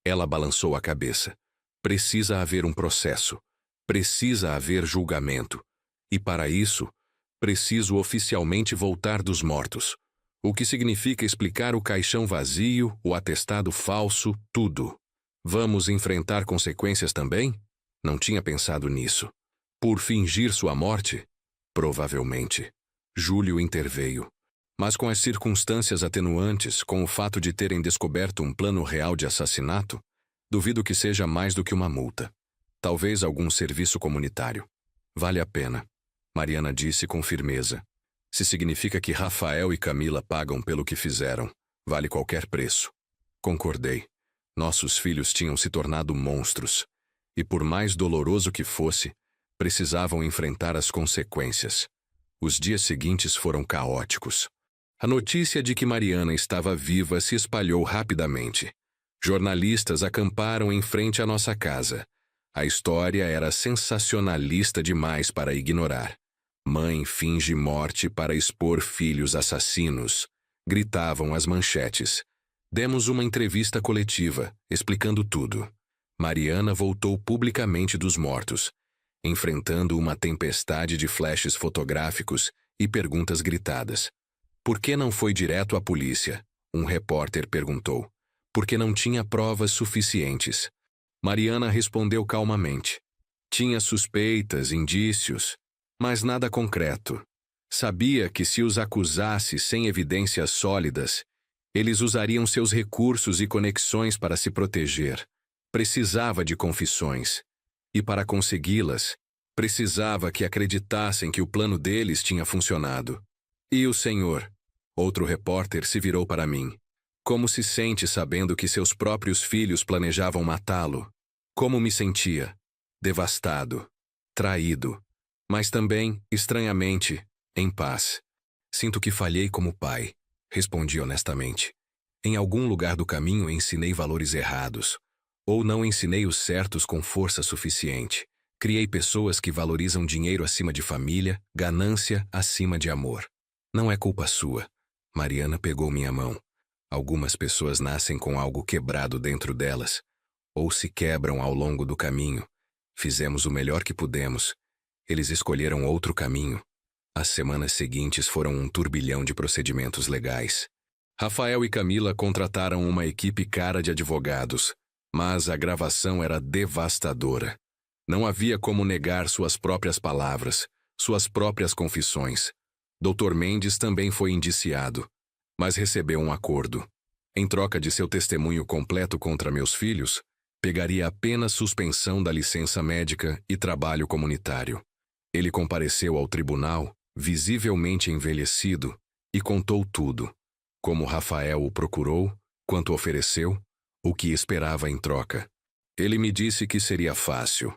Ela balançou a cabeça. Precisa haver um processo. Precisa haver julgamento. E para isso, preciso oficialmente voltar dos mortos. O que significa explicar o caixão vazio, o atestado falso, tudo. Vamos enfrentar consequências também? Não tinha pensado nisso. Por fingir sua morte? Provavelmente. Júlio interveio. Mas com as circunstâncias atenuantes, com o fato de terem descoberto um plano real de assassinato, duvido que seja mais do que uma multa. Talvez algum serviço comunitário. Vale a pena, Mariana disse com firmeza. Se significa que Rafael e Camila pagam pelo que fizeram, vale qualquer preço. Concordei. Nossos filhos tinham se tornado monstros. E por mais doloroso que fosse, precisavam enfrentar as consequências. Os dias seguintes foram caóticos. A notícia de que Mariana estava viva se espalhou rapidamente. Jornalistas acamparam em frente à nossa casa. A história era sensacionalista demais para ignorar. Mãe finge morte para expor filhos assassinos. Gritavam as manchetes. Demos uma entrevista coletiva, explicando tudo. Mariana voltou publicamente dos mortos, enfrentando uma tempestade de flashes fotográficos e perguntas gritadas. Por que não foi direto à polícia? Um repórter perguntou. Porque não tinha provas suficientes. Mariana respondeu calmamente. Tinha suspeitas, indícios, mas nada concreto. Sabia que se os acusasse sem evidências sólidas, eles usariam seus recursos e conexões para se proteger. Precisava de confissões. E para consegui-las, precisava que acreditassem que o plano deles tinha funcionado. E o senhor? Outro repórter se virou para mim. Como se sente sabendo que seus próprios filhos planejavam matá-lo? Como me sentia? Devastado. Traído. Mas também, estranhamente, em paz. Sinto que falhei como pai, respondi honestamente. Em algum lugar do caminho ensinei valores errados. Ou não ensinei os certos com força suficiente. Criei pessoas que valorizam dinheiro acima de família, ganância acima de amor. Não é culpa sua. Mariana pegou minha mão. Algumas pessoas nascem com algo quebrado dentro delas, ou se quebram ao longo do caminho. Fizemos o melhor que pudemos. Eles escolheram outro caminho. As semanas seguintes foram um turbilhão de procedimentos legais. Rafael e Camila contrataram uma equipe cara de advogados, mas a gravação era devastadora. Não havia como negar suas próprias palavras, suas próprias confissões. Dr. Mendes também foi indiciado, mas recebeu um acordo. Em troca de seu testemunho completo contra meus filhos, pegaria apenas suspensão da licença médica e trabalho comunitário. Ele compareceu ao tribunal, visivelmente envelhecido, e contou tudo. Como Rafael o procurou, quanto ofereceu, o que esperava em troca. Ele me disse que seria fácil.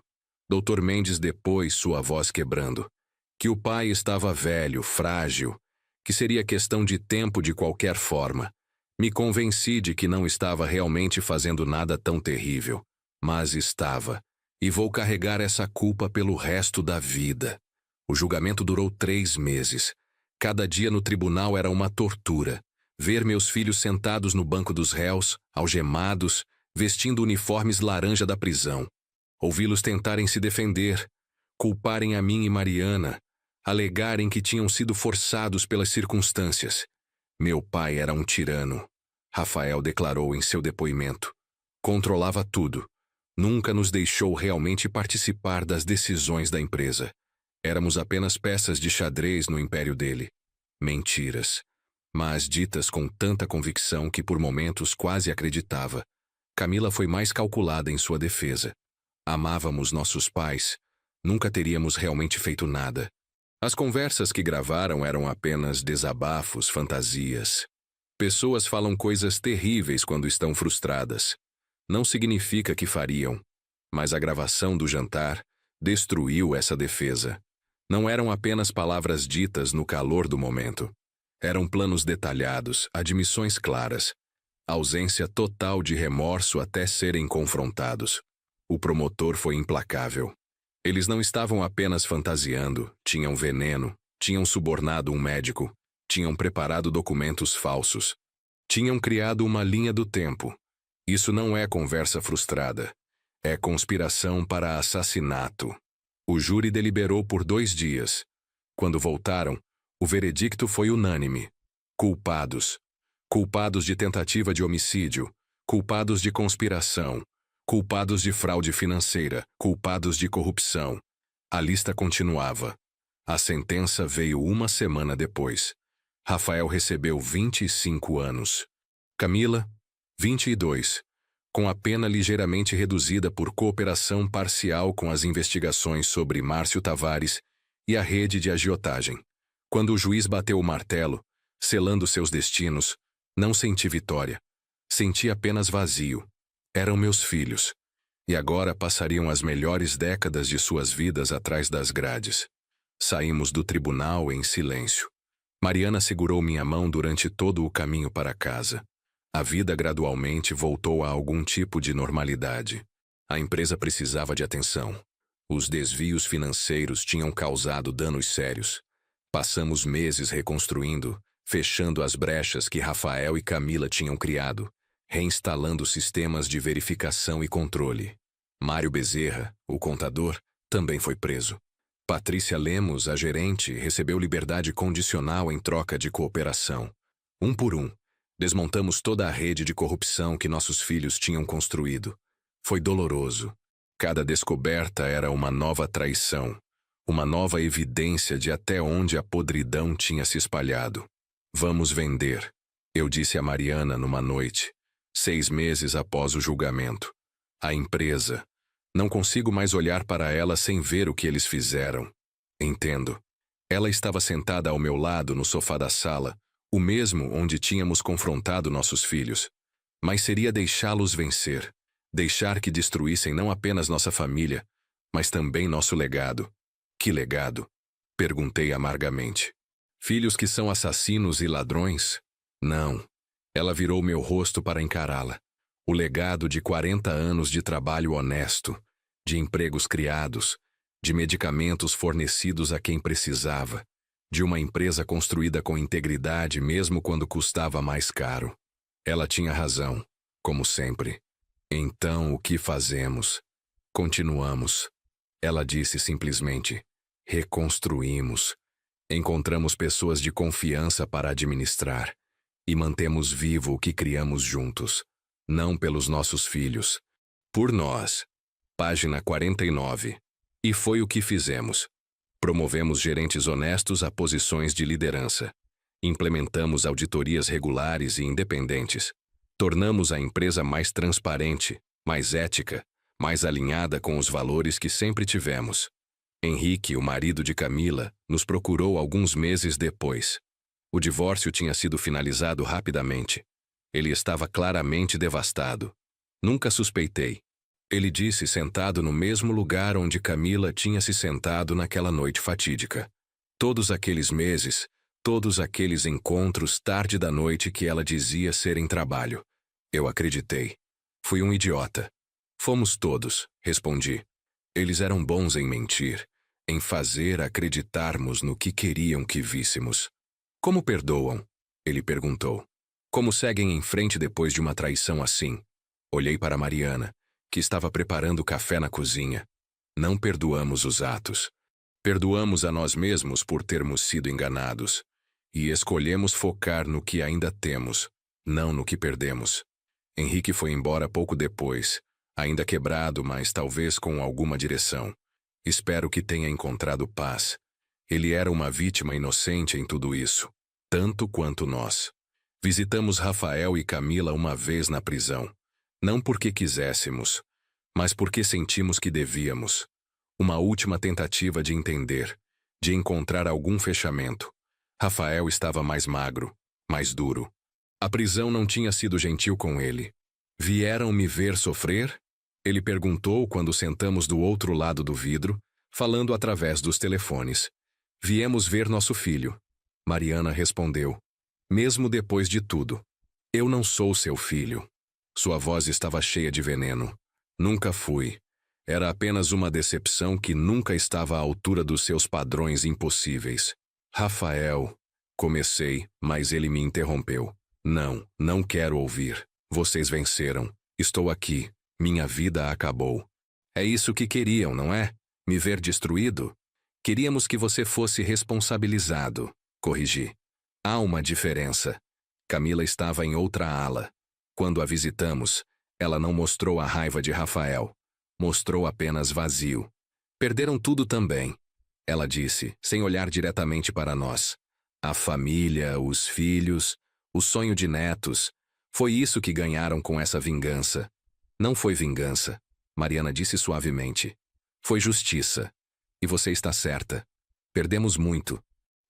Dr. Mendes depois, sua voz quebrando. Que o pai estava velho, frágil, que seria questão de tempo de qualquer forma. Me convenci de que não estava realmente fazendo nada tão terrível, mas estava, e vou carregar essa culpa pelo resto da vida. O julgamento durou 3 meses. Cada dia no tribunal era uma tortura. Ver meus filhos sentados no banco dos réus, algemados, vestindo uniformes laranja da prisão. Ouvi-los tentarem se defender, culparem a mim e Mariana, alegarem que tinham sido forçados pelas circunstâncias. Meu pai era um tirano, Rafael declarou em seu depoimento. Controlava tudo. Nunca nos deixou realmente participar das decisões da empresa. Éramos apenas peças de xadrez no império dele. Mentiras, mas ditas com tanta convicção que por momentos quase acreditava. Camila foi mais calculada em sua defesa. Amávamos nossos pais. Nunca teríamos realmente feito nada. As conversas que gravaram eram apenas desabafos, fantasias. Pessoas falam coisas terríveis quando estão frustradas. Não significa que fariam, mas a gravação do jantar destruiu essa defesa. Não eram apenas palavras ditas no calor do momento. Eram planos detalhados, admissões claras. Ausência total de remorso até serem confrontados. O promotor foi implacável. Eles não estavam apenas fantasiando, tinham veneno, tinham subornado um médico, tinham preparado documentos falsos. Tinham criado uma linha do tempo. Isso não é conversa frustrada. É conspiração para assassinato. O júri deliberou por 2 dias. Quando voltaram, o veredicto foi unânime. Culpados. Culpados de tentativa de homicídio, culpados de conspiração, culpados de fraude financeira, culpados de corrupção. A lista continuava. A sentença veio 1 semana depois. Rafael recebeu 25 anos. Camila, 22, com a pena ligeiramente reduzida por cooperação parcial com as investigações sobre Márcio Tavares e a rede de agiotagem. Quando o juiz bateu o martelo, selando seus destinos, não senti vitória. Senti apenas vazio. Eram meus filhos. E agora passariam as melhores décadas de suas vidas atrás das grades. Saímos do tribunal em silêncio. Mariana segurou minha mão durante todo o caminho para casa. A vida gradualmente voltou a algum tipo de normalidade. A empresa precisava de atenção. Os desvios financeiros tinham causado danos sérios. Passamos meses reconstruindo, fechando as brechas que Rafael e Camila tinham criado, reinstalando sistemas de verificação e controle. Mário Bezerra, o contador, também foi preso. Patrícia Lemos, a gerente, recebeu liberdade condicional em troca de cooperação. Um por um, desmontamos toda a rede de corrupção que nossos filhos tinham construído. Foi doloroso. Cada descoberta era uma nova traição, uma nova evidência de até onde a podridão tinha se espalhado. Vamos vender, eu disse a Mariana numa noite, 6 meses após o julgamento. A empresa. Não consigo mais olhar para ela sem ver o que eles fizeram. Entendo. Ela estava sentada ao meu ldo no sofá da sala, o mesmo onde tínhamos confrontado nossos filhos. Mas seria deixá-los vencer, deixar que destruíssem não apenas nossa família, mas também nosso legado. Que legado? Perguntei amargamente. Filhos que são assassinos e ladrões? Não. Ela virou meu rosto para encará-la. O legado de 40 anos de trabalho honesto, de empregos criados, de medicamentos fornecidos a quem precisava, de uma empresa construída com integridade mesmo quando custava mais caro. Ela tinha razão, como sempre. Então, o que fazemos? Continuamos. Ela disse simplesmente, reconstruímos. Encontramos pessoas de confiança para administrar e mantemos vivo o que criamos juntos, não pelos nossos filhos, por nós. Página 49. E foi o que fizemos. Promovemos gerentes honestos a posições de liderança. Implementamos auditorias regulares e independentes. Tornamos a empresa mais transparente, mais ética, mais alinhada com os valores que sempre tivemos. Henrique, o marido de Camila, nos procurou alguns meses depois. O divórcio tinha sido finalizado rapidamente. Ele estava claramente devastado. Nunca suspeitei. Ele disse sentado no mesmo lugar onde Camila tinha se sentado naquela noite fatídica. Todos aqueles meses, todos aqueles encontros tarde da noite que ela dizia serem trabalho. Eu acreditei. Fui um idiota. Fomos todos, respondi. Eles eram bons em mentir, em fazer acreditarmos no que queriam que víssemos. Como perdoam? Ele perguntou. Como seguem em frente depois de uma traição assim? Olhei para Mariana, que estava preparando café na cozinha. Não perdoamos os atos. Perdoamos a nós mesmos por termos sido enganados. E escolhemos focar no que ainda temos, não no que perdemos. Henrique foi embora pouco depois, ainda quebrado, mas talvez com alguma direção. Espero que tenha encontrado paz. Ele era uma vítima inocente em tudo isso, tanto quanto nós. Visitamos Rafael e Camila uma vez na prisão. Não porque quiséssemos, mas porque sentimos que devíamos. Uma última tentativa de entender, de encontrar algum fechamento. Rafael estava mais magro, mais duro. A prisão não tinha sido gentil com ele. Vieram me ver sofrer? Ele perguntou quando sentamos do outro lado do vidro, falando através dos telefones. Viemos ver nosso filho. Mariana respondeu. Mesmo depois de tudo. Eu não sou seu filho. Sua voz estava cheia de veneno. Nunca fui. Era apenas uma decepção que nunca estava à altura dos seus padrões impossíveis. Rafael. Comecei, mas ele me interrompeu. Não, não quero ouvir. Vocês venceram. Estou aqui. Minha vida acabou. É isso que queriam, não é? Me ver destruído? Queríamos que você fosse responsabilizado. Corrigi. Há uma diferença. Camila estava em outra ala. Quando a visitamos, ela não mostrou a raiva de Rafael. Mostrou apenas vazio. Perderam tudo também. Ela disse, sem olhar diretamente para nós. A família, os filhos, o sonho de netos. Foi isso que ganharam com essa vingança. Não foi vingança, Mariana disse suavemente. Foi justiça. E você está certa. Perdemos muito,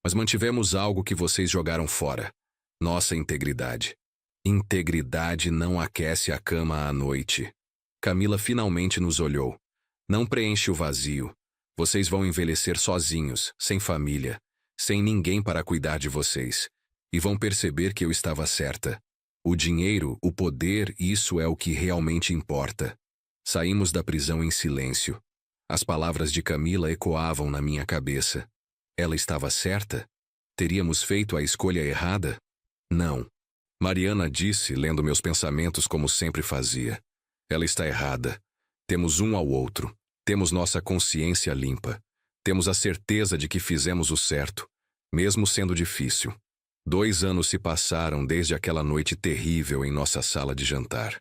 mas mantivemos algo que vocês jogaram fora. Nossa integridade. Integridade não aquece a cama à noite. Camila finalmente nos olhou. Não preenche o vazio. Vocês vão envelhecer sozinhos, sem família, sem ninguém para cuidar de vocês. E vão perceber que eu estava certa. O dinheiro, o poder, isso é o que realmente importa. Saímos da prisão em silêncio. As palavras de Camila ecoavam na minha cabeça. Ela estava certa? Teríamos feito a escolha errada? Não. Mariana disse, lendo meus pensamentos como sempre fazia. Ela está errada. Temos um ao outro. Temos nossa consciência limpa. Temos a certeza de que fizemos o certo, mesmo sendo difícil. 2 anos se passaram desde aquela noite terrível em nossa sala de jantar.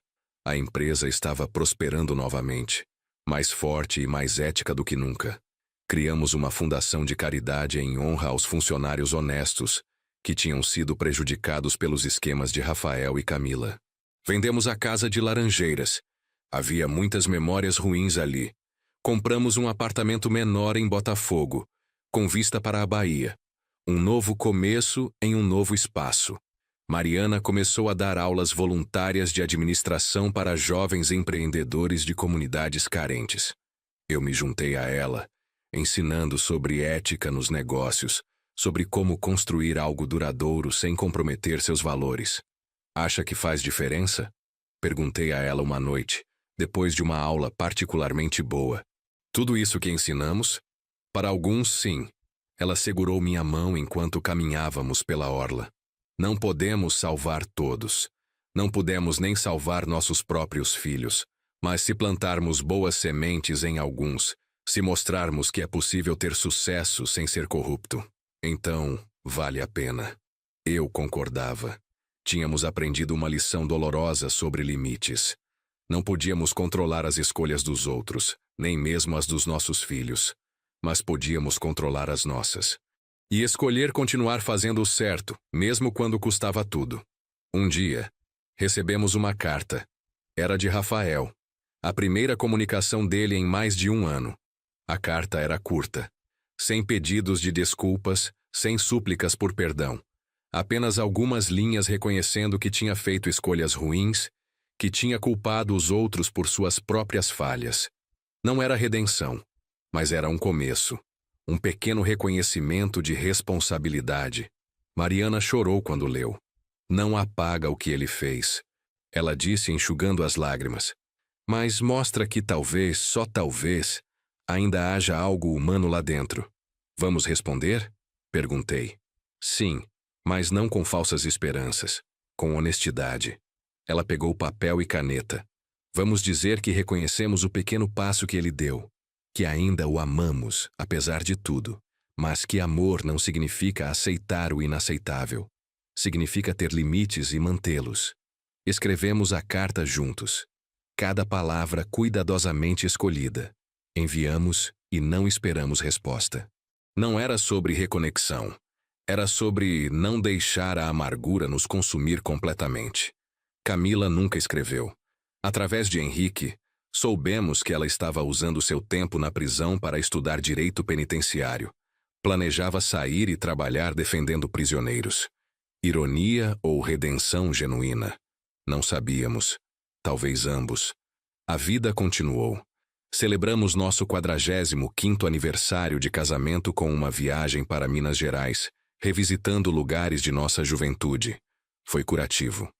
A empresa estava prosperando novamente, mais forte e mais ética do que nunca. Criamos uma fundação de caridade em honra aos funcionários honestos, que tinham sido prejudicados pelos esquemas de Rafael e Camila. Vendemos a casa de Laranjeiras. Havia muitas memórias ruins ali. Compramos um apartamento menor em Botafogo, com vista para a Bahia. Um novo começo em um novo espaço. Mariana começou a dar aulas voluntárias de administração para jovens empreendedores de comunidades carentes. Eu me juntei a ela, ensinando sobre ética nos negócios, sobre como construir algo duradouro sem comprometer seus valores. Acha que faz diferença? Perguntei a ela uma noite, depois de uma aula particularmente boa. Tudo isso que ensinamos? Para alguns, sim. Ela segurou minha mão enquanto caminhávamos pela orla. Não podemos salvar todos. Não pudemos nem salvar nossos próprios filhos. Mas se plantarmos boas sementes em alguns, se mostrarmos que é possível ter sucesso sem ser corrupto, então vale a pena. Eu concordava. Tínhamos aprendido uma lição dolorosa sobre limites. Não podíamos controlar as escolhas dos outros, nem mesmo as dos nossos filhos. Mas podíamos controlar as nossas. E escolher continuar fazendo o certo, mesmo quando custava tudo. Um dia, recebemos uma carta. Era de Rafael. A primeira comunicação dele em mais de 1 ano. A carta era curta. Sem pedidos de desculpas, sem súplicas por perdão. Apenas algumas linhas reconhecendo que tinha feito escolhas ruins, que tinha culpado os outros por suas próprias falhas. Não era redenção, mas era um começo. Um pequeno reconhecimento de responsabilidade. Mariana chorou quando leu. Não apaga o que ele fez. Ela disse enxugando as lágrimas. Mas mostra que talvez, só talvez, ainda haja algo humano lá dentro. Vamos responder? Perguntei. Sim, mas não com falsas esperanças. Com honestidade. Ela pegou papel e caneta. Vamos dizer que reconhecemos o pequeno passo que ele deu. Que ainda o amamos, apesar de tudo. Mas que amor não significa aceitar o inaceitável. Significa ter limites e mantê-los. Escrevemos a carta juntos. Cada palavra cuidadosamente escolhida. Enviamos e não esperamos resposta. Não era sobre reconexão. Era sobre não deixar a amargura nos consumir completamente. Camila nunca escreveu. Através de Henrique, soubemos que ela estava usando seu tempo na prisão para estudar direito penitenciário. Planejava sair e trabalhar defendendo prisioneiros. Ironia ou redenção genuína? Não sabíamos. Talvez ambos. A vida continuou. Celebramos nosso 45º aniversário de casamento com uma viagem para Minas Gerais, revisitando lugares de nossa juventude. Foi curativo.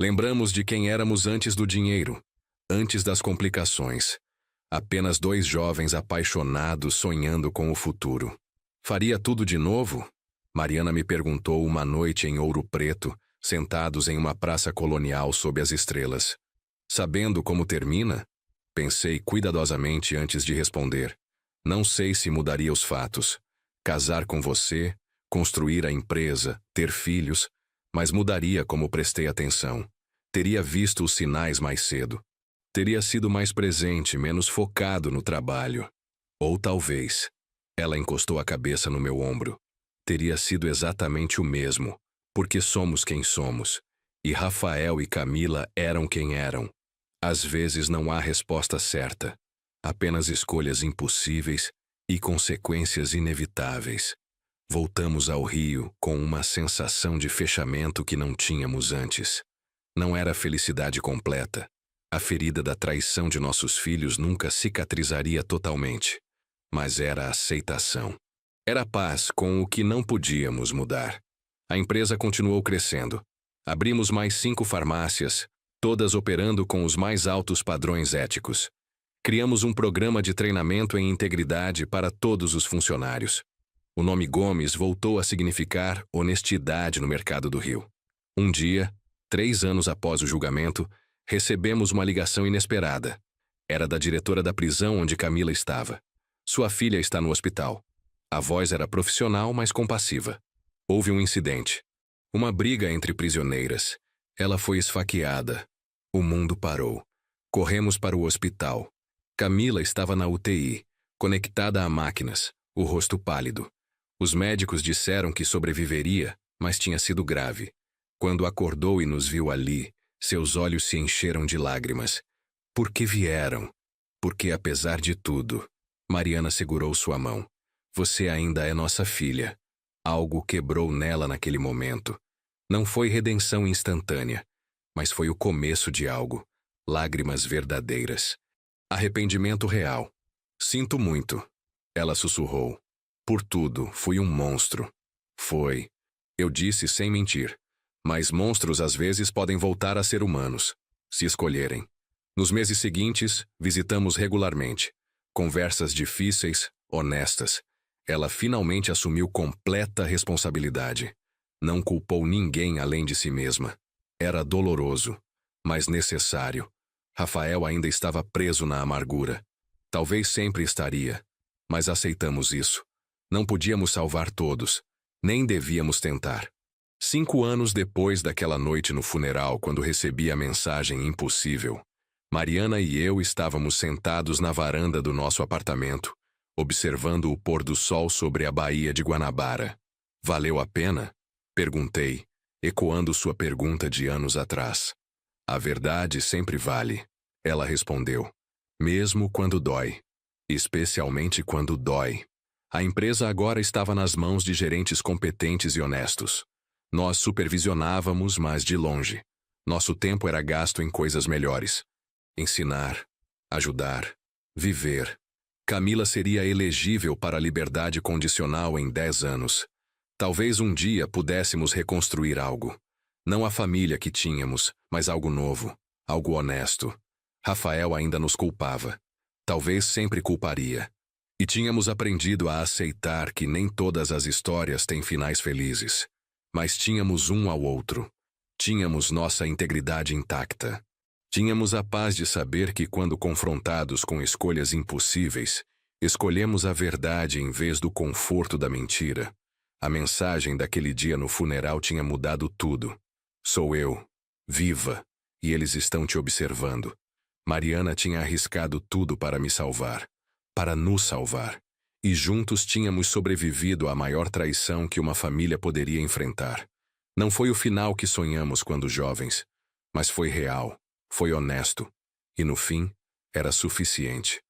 Lembramos de quem éramos antes do dinheiro, antes das complicações. Apenas dois jovens apaixonados sonhando com o futuro. Faria tudo de novo? Mariana me perguntou uma noite em Ouro Preto, sentados em uma praça colonial sob as estrelas. Sabendo como termina? Pensei cuidadosamente antes de responder. Não sei se mudaria os fatos. Casar com você, construir a empresa, ter filhos, mas mudaria como prestei atenção. Teria visto os sinais mais cedo. Teria sido mais presente, menos focado no trabalho. Ou talvez, ela encostou a cabeça no meu ombro. Teria sido exatamente o mesmo, porque somos quem somos. E Rafael e Camila eram quem eram. Às vezes não há resposta certa, apenas escolhas impossíveis e consequências inevitáveis. Voltamos ao Rio com uma sensação de fechamento que não tínhamos antes. Não era felicidade completa. A ferida da traição de nossos filhos nunca cicatrizaria totalmente. Mas era aceitação. Era paz com o que não podíamos mudar. A empresa continuou crescendo. Abrimos mais 5 farmácias, todas operando com os mais altos padrões éticos. Criamos um programa de treinamento em integridade para todos os funcionários. O nome Gomes voltou a significar honestidade no mercado do Rio. Um dia, 3 anos após o julgamento, recebemos uma ligação inesperada. Era da diretora da prisão onde Camila estava. Sua filha está no hospital. A voz era profissional, mas compassiva. Houve um incidente. Uma briga entre prisioneiras. Ela foi esfaqueada. O mundo parou. Corremos para o hospital. Camila estava na UTI, conectada a máquinas, o rosto pálido. Os médicos disseram que sobreviveria, mas tinha sido grave. Quando acordou e nos viu ali, seus olhos se encheram de lágrimas. Por que vieram? Porque, apesar de tudo, Mariana segurou sua mão. Você ainda é nossa filha. Algo quebrou nela naquele momento. Não foi redenção instantânea, mas foi o começo de algo. Lágrimas verdadeiras. Arrependimento real. Sinto muito. Ela sussurrou. Por tudo, fui um monstro. Foi. Eu disse sem mentir. Mas monstros às vezes podem voltar a ser humanos, se escolherem. Nos meses seguintes, visitamos regularmente. Conversas difíceis, honestas. Ela finalmente assumiu completa responsabilidade. Não culpou ninguém além de si mesma. Era doloroso, mas necessário. Rafael ainda estava preso na amargura. Talvez sempre estaria, mas aceitamos isso. Não podíamos salvar todos, nem devíamos tentar. 5 anos depois daquela noite no funeral, quando recebi a mensagem impossível, Mariana e eu estávamos sentados na varanda do nosso apartamento, observando o pôr do sol sobre a Baía de Guanabara. Valeu a pena? Perguntei, ecoando sua pergunta de anos atrás. A verdade sempre vale, ela respondeu. Mesmo quando dói. Especialmente quando dói. A empresa agora estava nas mãos de gerentes competentes e honestos. Nós supervisionávamos, mas de longe. Nosso tempo era gasto em coisas melhores. Ensinar, ajudar, viver. Camila seria elegível para a liberdade condicional em 10 anos. Talvez um dia pudéssemos reconstruir algo. Não a família que tínhamos, mas algo novo, algo honesto. Rafael ainda nos culpava. Talvez sempre culparia. E tínhamos aprendido a aceitar que nem todas as histórias têm finais felizes. Mas tínhamos um ao outro. Tínhamos nossa integridade intacta. Tínhamos a paz de saber que quando confrontados com escolhas impossíveis, escolhemos a verdade em vez do conforto da mentira. A mensagem daquele dia no funeral tinha mudado tudo. Sou eu, viva, e eles estão te observando. Mariana tinha arriscado tudo para me salvar, para nos salvar. E juntos tínhamos sobrevivido à maior traição que uma família poderia enfrentar. Não foi o final que sonhamos quando jovens, mas foi real, foi honesto, e no fim, era suficiente.